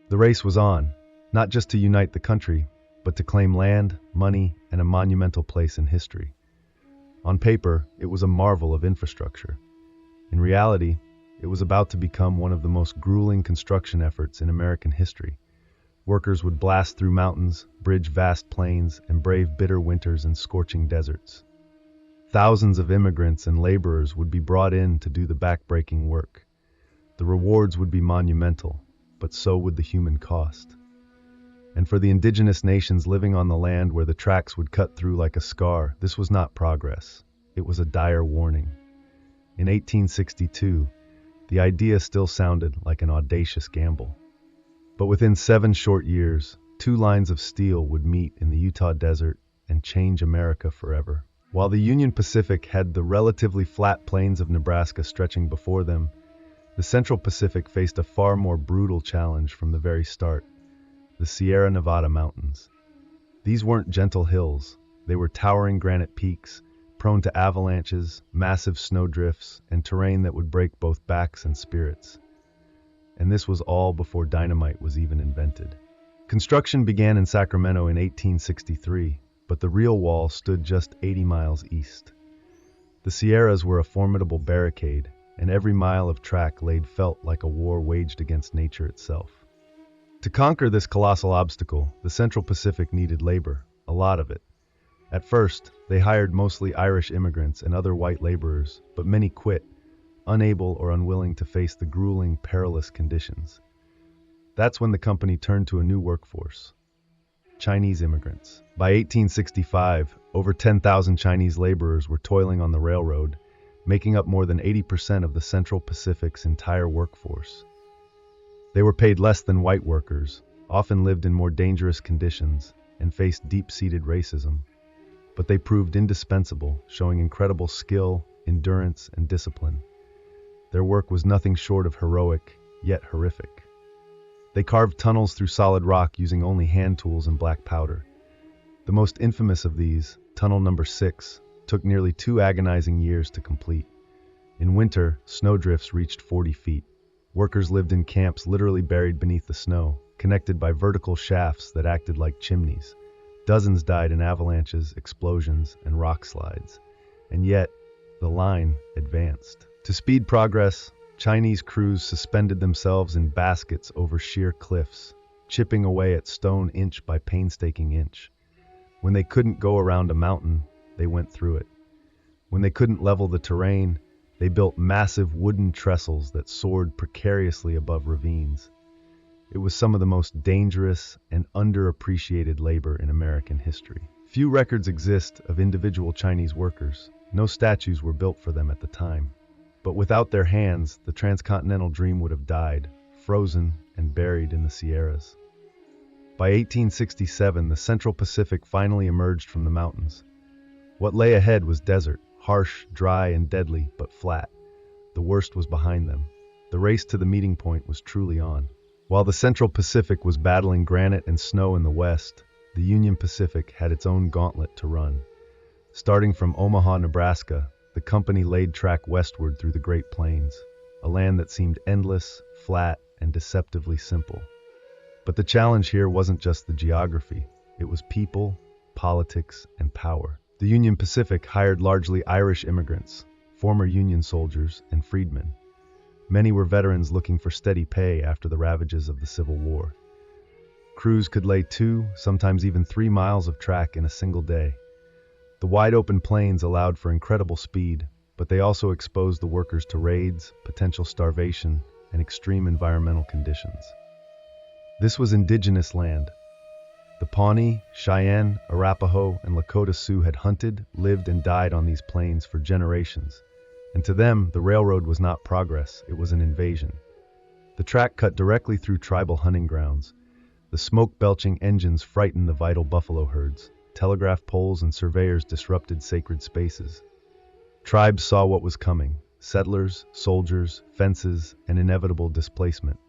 The race was on, not just to unite the country, but to claim land, money, and a monumental place in history. On paper, it was a marvel of infrastructure. In reality, it was about to become one of the most grueling construction efforts in American history. Workers would blast through mountains, bridge vast plains, and brave bitter winters and scorching deserts. Thousands of immigrants and laborers would be brought in to do the backbreaking work. The rewards would be monumental, but so would the human cost. And for the indigenous nations living on the land where the tracks would cut through like a scar, this was not progress. It was a dire warning. In 1862, the idea still sounded like an audacious gamble. But within 7 short years, 2 lines of steel would meet in the Utah desert and change America forever. While the Union Pacific had the relatively flat plains of Nebraska stretching before them, the Central Pacific faced a far more brutal challenge from the very start: the Sierra Nevada mountains. These weren't gentle hills. They were towering granite peaks, prone to avalanches, massive snowdrifts, and terrain that would break both backs and spirits. And this was all before dynamite was even invented. Construction began in Sacramento in 1863, but the real wall stood just 80 miles east. The Sierras were a formidable barricade, and every mile of track laid felt like a war waged against nature itself. To conquer this colossal obstacle, the Central Pacific needed labor, a lot of it. At first, they hired mostly Irish immigrants and other white laborers, but many quit, unable or unwilling to face the grueling, perilous conditions. That's when the company turned to a new workforce: Chinese immigrants. By 1865, over 10,000 Chinese laborers were toiling on the railroad, making up more than 80% of the Central Pacific's entire workforce. They were paid less than white workers, often lived in more dangerous conditions, and faced deep-seated racism. But they proved indispensable, showing incredible skill, endurance, and discipline. Their work was nothing short of heroic, yet horrific. They carved tunnels through solid rock using only hand tools and black powder. The most infamous of these, Tunnel Number 6, took nearly 2 agonizing years to complete. In winter, snowdrifts reached 40 feet. Workers lived in camps literally buried beneath the snow, connected by vertical shafts that acted like chimneys. Dozens died in avalanches, explosions, and rock slides. And yet, the line advanced. To speed progress, Chinese crews suspended themselves in baskets over sheer cliffs, chipping away at stone inch by painstaking inch. When they couldn't go around a mountain, they went through it. When they couldn't level the terrain, they built massive wooden trestles that soared precariously above ravines. It was some of the most dangerous and underappreciated labor in American history. Few records exist of individual Chinese workers. No statues were built for them at the time. But without their hands, the transcontinental dream would have died, frozen and buried in the Sierras. By 1867, the Central Pacific finally emerged from the mountains. What lay ahead was desert, harsh, dry, and deadly, but flat. The worst was behind them. The race to the meeting point was truly on. While the Central Pacific was battling granite and snow in the west, the Union Pacific had its own gauntlet to run. Starting from Omaha, Nebraska, the company laid track westward through the Great Plains, a land that seemed endless, flat, and deceptively simple. But the challenge here wasn't just the geography. It was people, politics, and power. The Union Pacific hired largely Irish immigrants, former Union soldiers, and freedmen. Many were veterans looking for steady pay after the ravages of the Civil War. Crews could lay 2, sometimes even 3 miles of track in a single day. The wide-open plains allowed for incredible speed, but they also exposed the workers to raids, potential starvation, and extreme environmental conditions. This was indigenous land. The Pawnee, Cheyenne, Arapaho, and Lakota Sioux had hunted, lived, and died on these plains for generations. And to them, the railroad was not progress, it was an invasion. The track cut directly through tribal hunting grounds. The smoke-belching engines frightened the vital buffalo herds. telegraph poles and surveyors disrupted sacred spaces. Tribes saw what was coming: settlers, soldiers, fences, and inevitable displacement.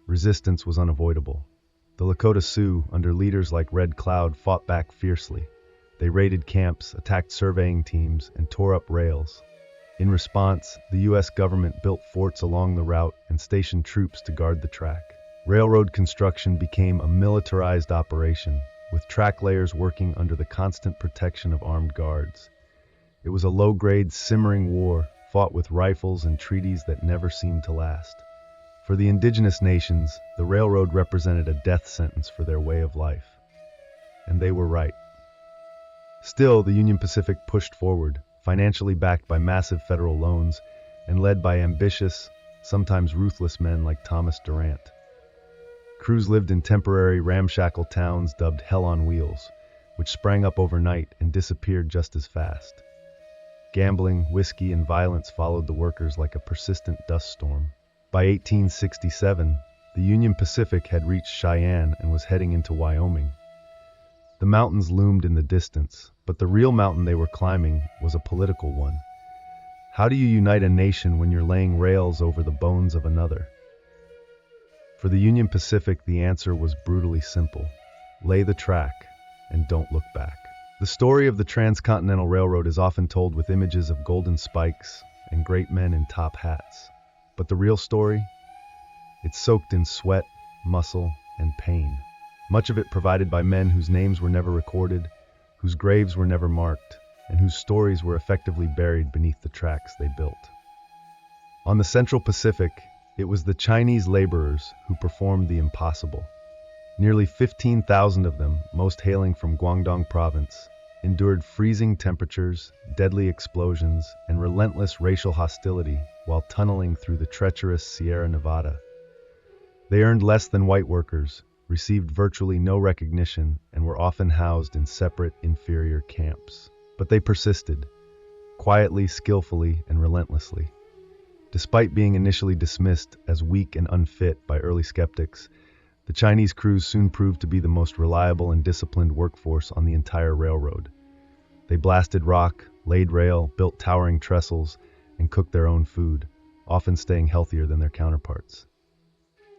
Resistance was unavoidable. The Lakota Sioux, under leaders like Red Cloud, fought back fiercely. They raided camps, attacked surveying teams, and tore up rails. In response, the U.S. government built forts along the route and stationed troops to guard the track. Railroad construction became a militarized operation, with track layers working under the constant protection of armed guards. It was a low-grade, simmering war, fought with rifles and treaties that never seemed to last. For the indigenous nations, the railroad represented a death sentence for their way of life. And they were right. Still, the Union Pacific pushed forward, financially backed by massive federal loans and led by ambitious, sometimes ruthless men like Thomas Durant. Crews lived in temporary, ramshackle towns dubbed Hell on Wheels, which sprang up overnight and disappeared just as fast. Gambling, whiskey, and violence followed the workers like a persistent dust storm. By 1867, the Union Pacific had reached Cheyenne and was heading into Wyoming. The mountains loomed in the distance, but the real mountain they were climbing was a political one. How do you unite a nation when you're laying rails over the bones of another? For the Union Pacific, the answer was brutally simple: lay the track and don't look back. The story of the Transcontinental Railroad is often told with images of golden spikes and great men in top hats. But the real story? It's soaked in sweat, muscle, and pain. Much of it provided by men whose names were never recorded, whose graves were never marked, and whose stories were effectively buried beneath the tracks they built. On the Central Pacific, it was the Chinese laborers who performed the impossible. Nearly 15,000 of them, most hailing from Guangdong Province, endured freezing temperatures, deadly explosions, and relentless racial hostility while tunneling through the treacherous Sierra Nevada. They earned less than white workers, received virtually no recognition, and were often housed in separate, inferior camps. But they persisted, quietly, skillfully, and relentlessly. Despite being initially dismissed as weak and unfit by early skeptics, the Chinese crews soon proved to be the most reliable and disciplined workforce on the entire railroad. They blasted rock, laid rail, built towering trestles, and cooked their own food, often staying healthier than their counterparts.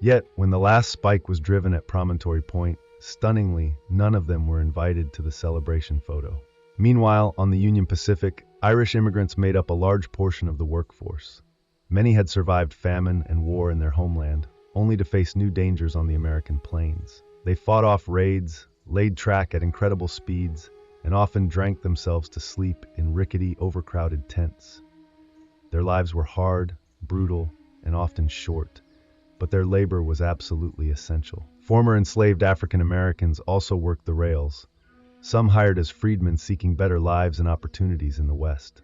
Yet, when the last spike was driven at Promontory Point, stunningly, none of them were invited to the celebration photo. Meanwhile, on the Union Pacific, Irish immigrants made up a large portion of the workforce. Many had survived famine and war in their homeland, only to face new dangers on the American plains. They fought off raids, laid track at incredible speeds, and often drank themselves to sleep in rickety, overcrowded tents. Their lives were hard, brutal, and often short, but their labor was absolutely essential. Former enslaved African Americans also worked the rails, some hired as freedmen seeking better lives and opportunities in the West.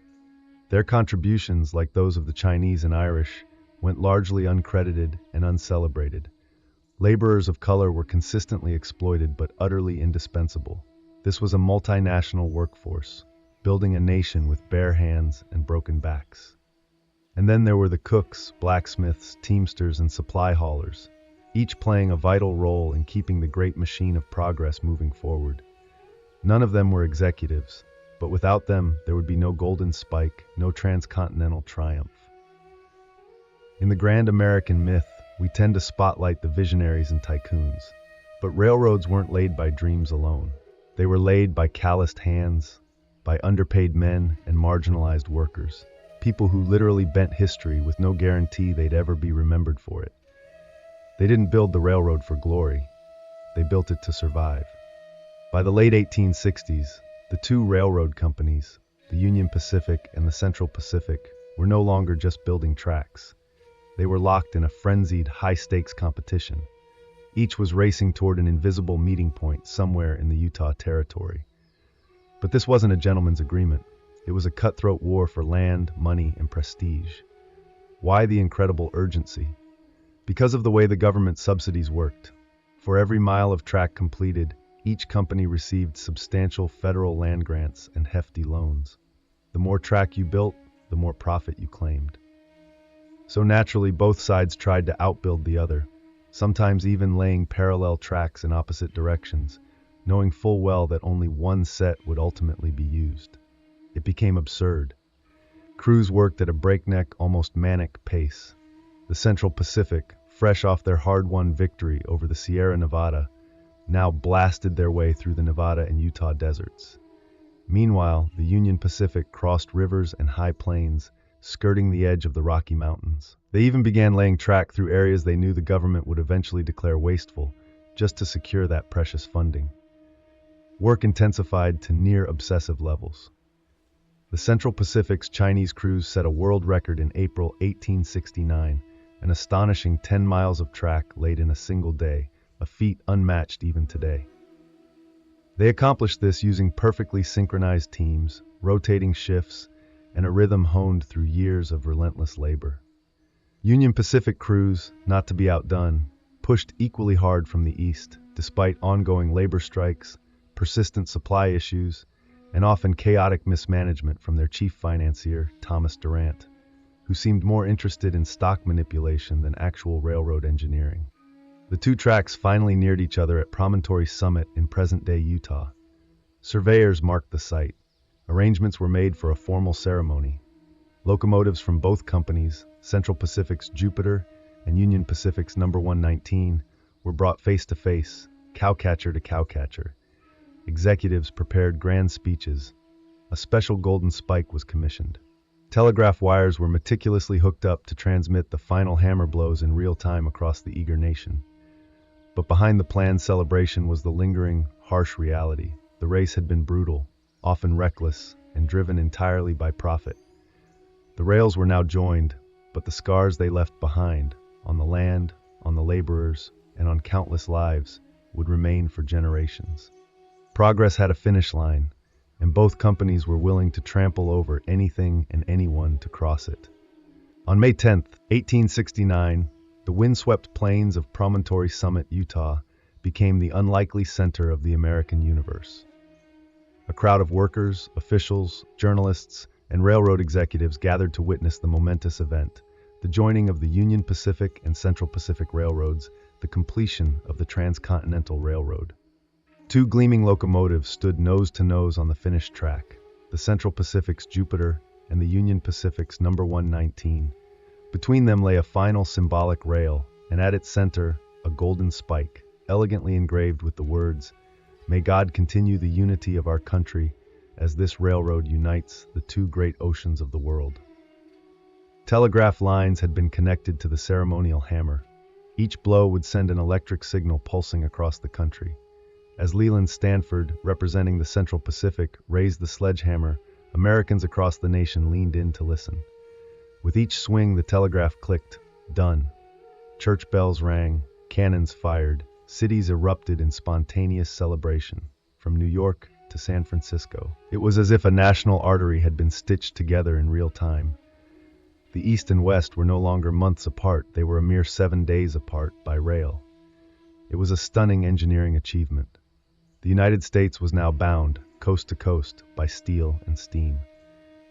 Their contributions, like those of the Chinese and Irish, went largely uncredited and uncelebrated. Laborers of color were consistently exploited but utterly indispensable. This was a multinational workforce, building a nation with bare hands and broken backs. And then there were the cooks, blacksmiths, teamsters, and supply haulers, each playing a vital role in keeping the great machine of progress moving forward. None of them were executives, but without them, there would be no golden spike, no transcontinental triumph. In the grand American myth, we tend to spotlight the visionaries and tycoons, but railroads weren't laid by dreams alone. They were laid by calloused hands, by underpaid men and marginalized workers, people who literally bent history with no guarantee they'd ever be remembered for it. They didn't build the railroad for glory. They built it to survive. By the late 1860s, the two railroad companies, the Union Pacific and the Central Pacific, were no longer just building tracks. They were locked in a frenzied, high-stakes competition. Each was racing toward an invisible meeting point somewhere in the Utah Territory. But this wasn't a gentleman's agreement. It was a cutthroat war for land, money, and prestige. Why the incredible urgency? Because of the way the government subsidies worked. For every mile of track completed, each company received substantial federal land grants and hefty loans. The more track you built, the more profit you claimed. So naturally, both sides tried to outbuild the other, sometimes even laying parallel tracks in opposite directions, knowing full well that only one set would ultimately be used. It became absurd. Crews worked at a breakneck, almost manic pace. The Central Pacific, fresh off their hard-won victory over the Sierra Nevada, now blasted their way through the Nevada and Utah deserts. Meanwhile, the Union Pacific crossed rivers and high plains, skirting the edge of the Rocky Mountains. They even began laying track through areas they knew the government would eventually declare wasteful, just to secure that precious funding. Work intensified to near obsessive levels. The Central Pacific's Chinese crews set a world record in April 1869, an astonishing 10 miles of track laid in a single day, a feat unmatched even today. They accomplished this using perfectly synchronized teams, rotating shifts, and a rhythm honed through years of relentless labor. Union Pacific crews, not to be outdone, pushed equally hard from the east, despite ongoing labor strikes, persistent supply issues, and often chaotic mismanagement from their chief financier, Thomas Durant, who seemed more interested in stock manipulation than actual railroad engineering. The two tracks finally neared each other at Promontory Summit in present-day Utah. Surveyors marked the site. Arrangements were made for a formal ceremony. Locomotives from both companies, Central Pacific's Jupiter and Union Pacific's number 119, were brought face-to-face, cowcatcher to cowcatcher. Executives prepared grand speeches. A special golden spike was commissioned. Telegraph wires were meticulously hooked up to transmit the final hammer blows in real time across the eager nation. But behind the planned celebration was the lingering, harsh reality. The race had been brutal, often reckless, and driven entirely by profit. The rails were now joined, but the scars they left behind, on the land, on the laborers, and on countless lives, would remain for generations. Progress had a finish line, and both companies were willing to trample over anything and anyone to cross it. On May 10, 1869, the windswept plains of Promontory Summit, Utah, became the unlikely center of the American universe. A crowd of workers, officials, journalists, and railroad executives gathered to witness the momentous event, the joining of the Union Pacific and Central Pacific Railroads, the completion of the Transcontinental Railroad. Two gleaming locomotives stood nose to nose on the finished track, the Central Pacific's Jupiter and the Union Pacific's number 119. Between them lay a final symbolic rail, and at its center, a golden spike, elegantly engraved with the words, "May God continue the unity of our country as this railroad unites the two great oceans of the world." Telegraph lines had been connected to the ceremonial hammer. Each blow would send an electric signal pulsing across the country. As Leland Stanford, representing the Central Pacific, raised the sledgehammer, Americans across the nation leaned in to listen. With each swing, the telegraph clicked, "Done." Church bells rang, cannons fired, cities erupted in spontaneous celebration, from New York to San Francisco. It was as if a national artery had been stitched together in real time. The East and West were no longer months apart, they were a mere 7 days apart by rail. It was a stunning engineering achievement. The United States was now bound, coast to coast, by steel and steam.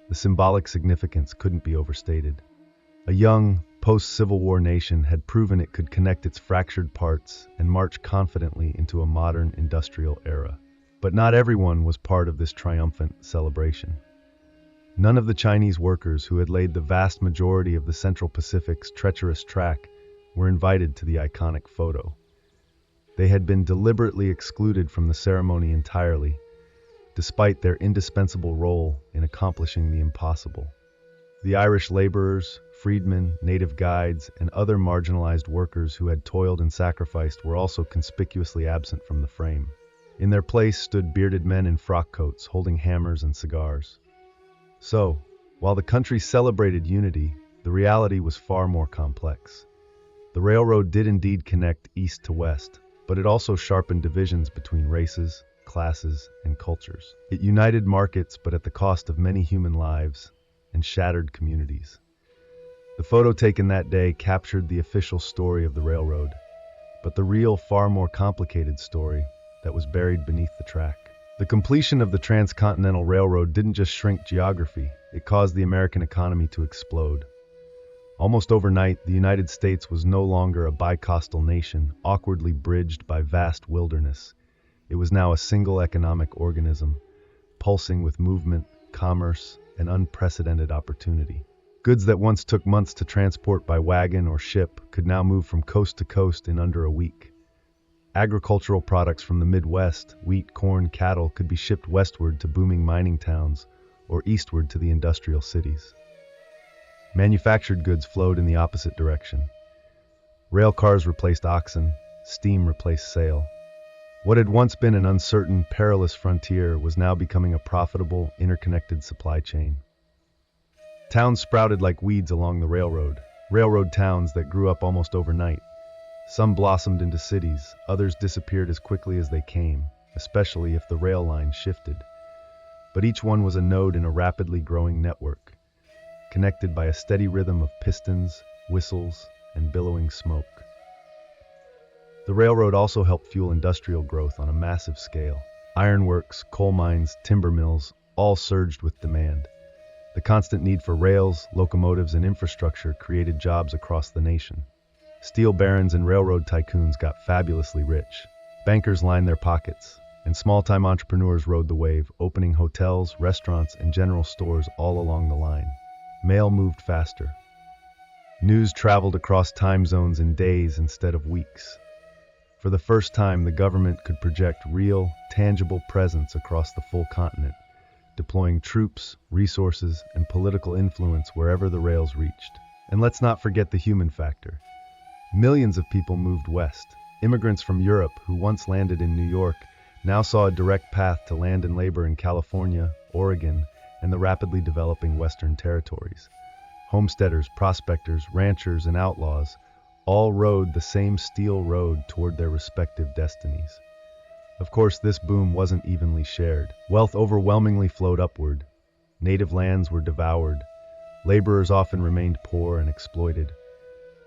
The symbolic significance couldn't be overstated. A young, post-Civil War nation had proven it could connect its fractured parts and march confidently into a modern industrial era. But not everyone was part of this triumphant celebration. None of the Chinese workers who had laid the vast majority of the Central Pacific's treacherous track were invited to the iconic photo. They had been deliberately excluded from the ceremony entirely, despite their indispensable role in accomplishing the impossible. The Irish laborers, freedmen, native guides, and other marginalized workers who had toiled and sacrificed were also conspicuously absent from the frame. In their place stood bearded men in frock coats holding hammers and cigars. So, while the country celebrated unity, the reality was far more complex. The railroad did indeed connect east to west, but it also sharpened divisions between races, classes, and cultures. It united markets, but at the cost of many human lives, and shattered communities. The photo taken that day captured the official story of the railroad, but the real, far more complicated story that was buried beneath the track. The completion of the Transcontinental Railroad didn't just shrink geography, it caused the American economy to explode. Almost overnight, the United States was no longer a bicoastal nation, awkwardly bridged by vast wilderness. It was now a single economic organism, pulsing with movement, commerce, and unprecedented opportunity. Goods that once took months to transport by wagon or ship could now move from coast to coast in under a week. Agricultural products from the Midwest, wheat, corn, cattle, could be shipped westward to booming mining towns or eastward to the industrial cities. Manufactured goods flowed in the opposite direction. Rail cars replaced oxen, steam replaced sail. What had once been an uncertain, perilous frontier was now becoming a profitable, interconnected supply chain. Towns sprouted like weeds along the railroad towns that grew up almost overnight. Some blossomed into cities, others disappeared as quickly as they came, especially if the rail line shifted. But each one was a node in a rapidly growing network, connected by a steady rhythm of pistons, whistles, and billowing smoke. The railroad also helped fuel industrial growth on a massive scale. Ironworks, coal mines, timber mills, all surged with demand. The constant need for rails, locomotives, and infrastructure created jobs across the nation. Steel barons and railroad tycoons got fabulously rich. Bankers lined their pockets, and small-time entrepreneurs rode the wave, opening hotels, restaurants, and general stores all along the line. Mail moved faster. News traveled across time zones in days instead of weeks. For the first time, the government could project real, tangible presence across the full continent, deploying troops, resources, and political influence wherever the rails reached. And let's not forget the human factor. Millions of people moved west. Immigrants from Europe who once landed in New York now saw a direct path to land and labor in California, Oregon, and the rapidly developing Western territories. Homesteaders, prospectors, ranchers, and outlaws all rode the same steel road toward their respective destinies. Of course, this boom wasn't evenly shared. Wealth overwhelmingly flowed upward. Native lands were devoured. Laborers often remained poor and exploited.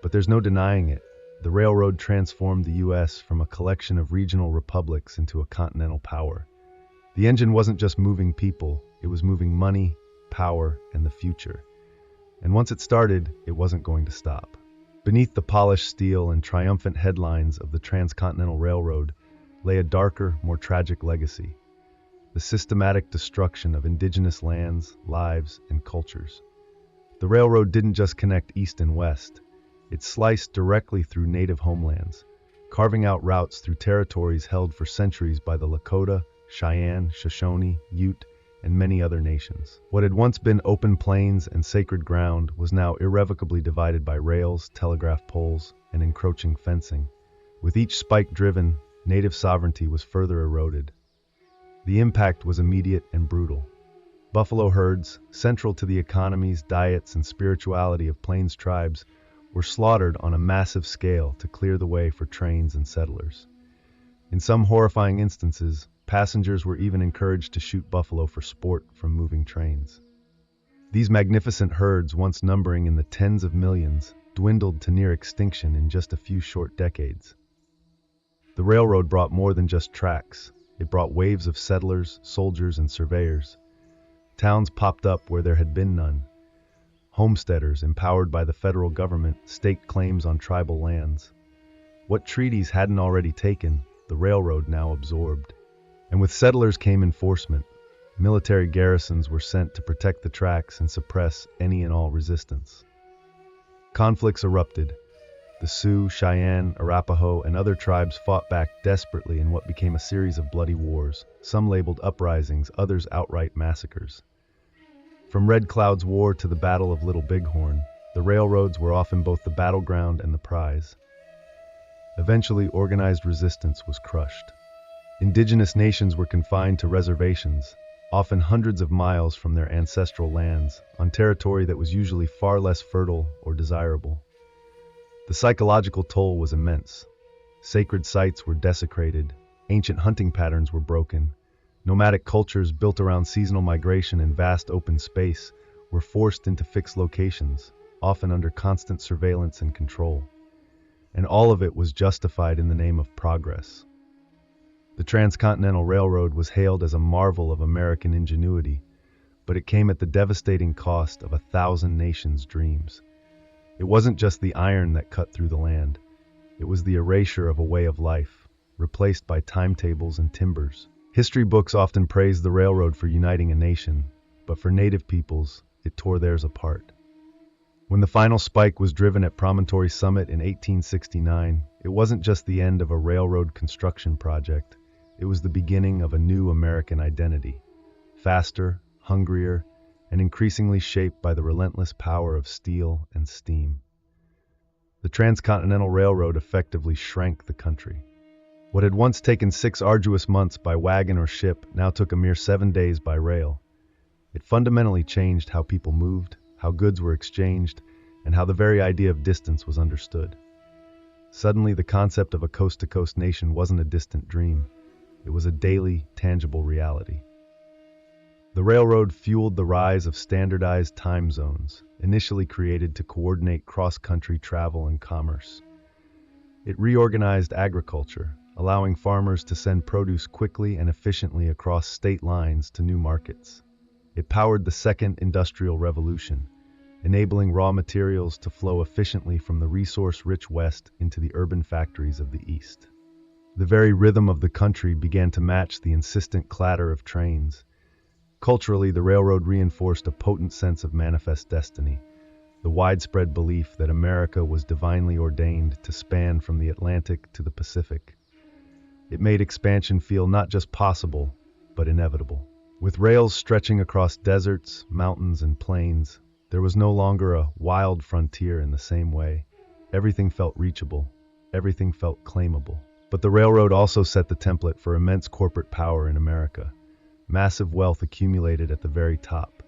But there's no denying it. The railroad transformed the U.S. from a collection of regional republics into a continental power. The engine wasn't just moving people, it was moving money, power, and the future. And once it started, it wasn't going to stop. Beneath the polished steel and triumphant headlines of the Transcontinental Railroad lay a darker, more tragic legacy: the systematic destruction of indigenous lands, lives, and cultures. The railroad didn't just connect east and west. It sliced directly through native homelands, carving out routes through territories held for centuries by the Lakota, Cheyenne, Shoshone, Ute, and many other nations. What had once been open plains and sacred ground was now irrevocably divided by rails, telegraph poles, and encroaching fencing. With each spike driven, native sovereignty was further eroded. The impact was immediate and brutal. Buffalo herds, central to the economies, diets, and spirituality of plains tribes, were slaughtered on a massive scale to clear the way for trains and settlers. In some horrifying instances, passengers were even encouraged to shoot buffalo for sport from moving trains. These magnificent herds, once numbering in the tens of millions, dwindled to near extinction in just a few short decades. The railroad brought more than just tracks. It brought waves of settlers, soldiers, and surveyors. Towns popped up where there had been none. Homesteaders, empowered by the federal government, staked claims on tribal lands. What treaties hadn't already taken, the railroad now absorbed. And with settlers came enforcement. Military garrisons were sent to protect the tracks and suppress any and all resistance. Conflicts erupted. The Sioux, Cheyenne, Arapaho, and other tribes fought back desperately in what became a series of bloody wars, some labeled uprisings, others outright massacres. From Red Cloud's War to the Battle of Little Bighorn, the railroads were often both the battleground and the prize. Eventually, organized resistance was crushed. Indigenous nations were confined to reservations, often hundreds of miles from their ancestral lands, on territory that was usually far less fertile or desirable. The psychological toll was immense. Sacred sites were desecrated, ancient hunting patterns were broken, nomadic cultures built around seasonal migration and vast open space were forced into fixed locations, often under constant surveillance and control. And all of it was justified in the name of progress. The Transcontinental Railroad was hailed as a marvel of American ingenuity, but it came at the devastating cost of 1,000 nations' dreams. It wasn't just the iron that cut through the land. It was the erasure of a way of life, replaced by timetables and timbers. History books often praise the railroad for uniting a nation, but for native peoples, it tore theirs apart. When the final spike was driven at Promontory Summit in 1869, it wasn't just the end of a railroad construction project, it was the beginning of a new American identity. Faster, hungrier, and increasingly shaped by the relentless power of steel and steam. The Transcontinental Railroad effectively shrank the country. What had once taken 6 arduous months by wagon or ship now took a mere 7 days by rail. It fundamentally changed how people moved, how goods were exchanged, and how the very idea of distance was understood. Suddenly, the concept of a coast-to-coast nation wasn't a distant dream. It was a daily, tangible reality. The railroad fueled the rise of standardized time zones, initially created to coordinate cross-country travel and commerce. It reorganized agriculture, allowing farmers to send produce quickly and efficiently across state lines to new markets. It powered the Second Industrial Revolution, enabling raw materials to flow efficiently from the resource-rich West into the urban factories of the East. The very rhythm of the country began to match the insistent clatter of trains. Culturally, the railroad reinforced a potent sense of manifest destiny, the widespread belief that America was divinely ordained to span from the Atlantic to the Pacific. It made expansion feel not just possible, but inevitable. With rails stretching across deserts, mountains, and plains, there was no longer a wild frontier in the same way. Everything felt reachable, everything felt claimable. But the railroad also set the template for immense corporate power in America. Massive wealth accumulated at the very top.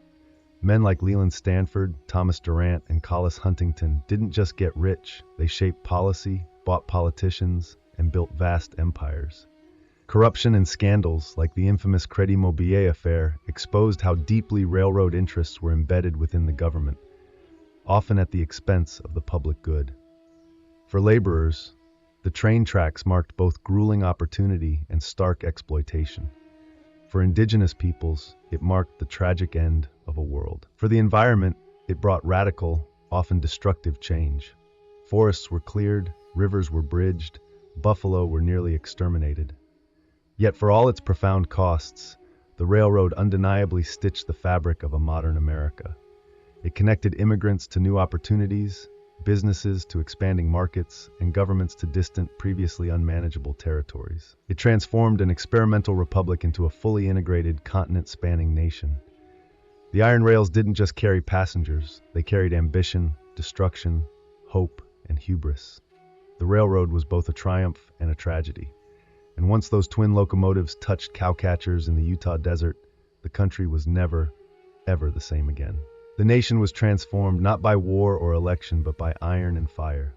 Men like Leland Stanford, Thomas Durant, and Collis Huntington didn't just get rich, they shaped policy, bought politicians, and built vast empires. Corruption and scandals, like the infamous Crédit Mobilier affair, exposed how deeply railroad interests were embedded within the government, often at the expense of the public good. For laborers, the train tracks marked both grueling opportunity and stark exploitation. For indigenous peoples, it marked the tragic end of a world. For the environment, it brought radical, often destructive change. Forests were cleared, rivers were bridged, buffalo were nearly exterminated. Yet for all its profound costs, the railroad undeniably stitched the fabric of a modern America. It connected immigrants to new opportunities, businesses to expanding markets, and governments to distant, previously unmanageable territories. It transformed an experimental republic into a fully integrated, continent-spanning nation. The iron rails didn't just carry passengers, they carried ambition, destruction, hope, and hubris. The railroad was both a triumph and a tragedy. And once those twin locomotives touched cowcatchers in the Utah desert, the country was never, ever the same again. The nation was transformed not by war or election, but by iron and fire.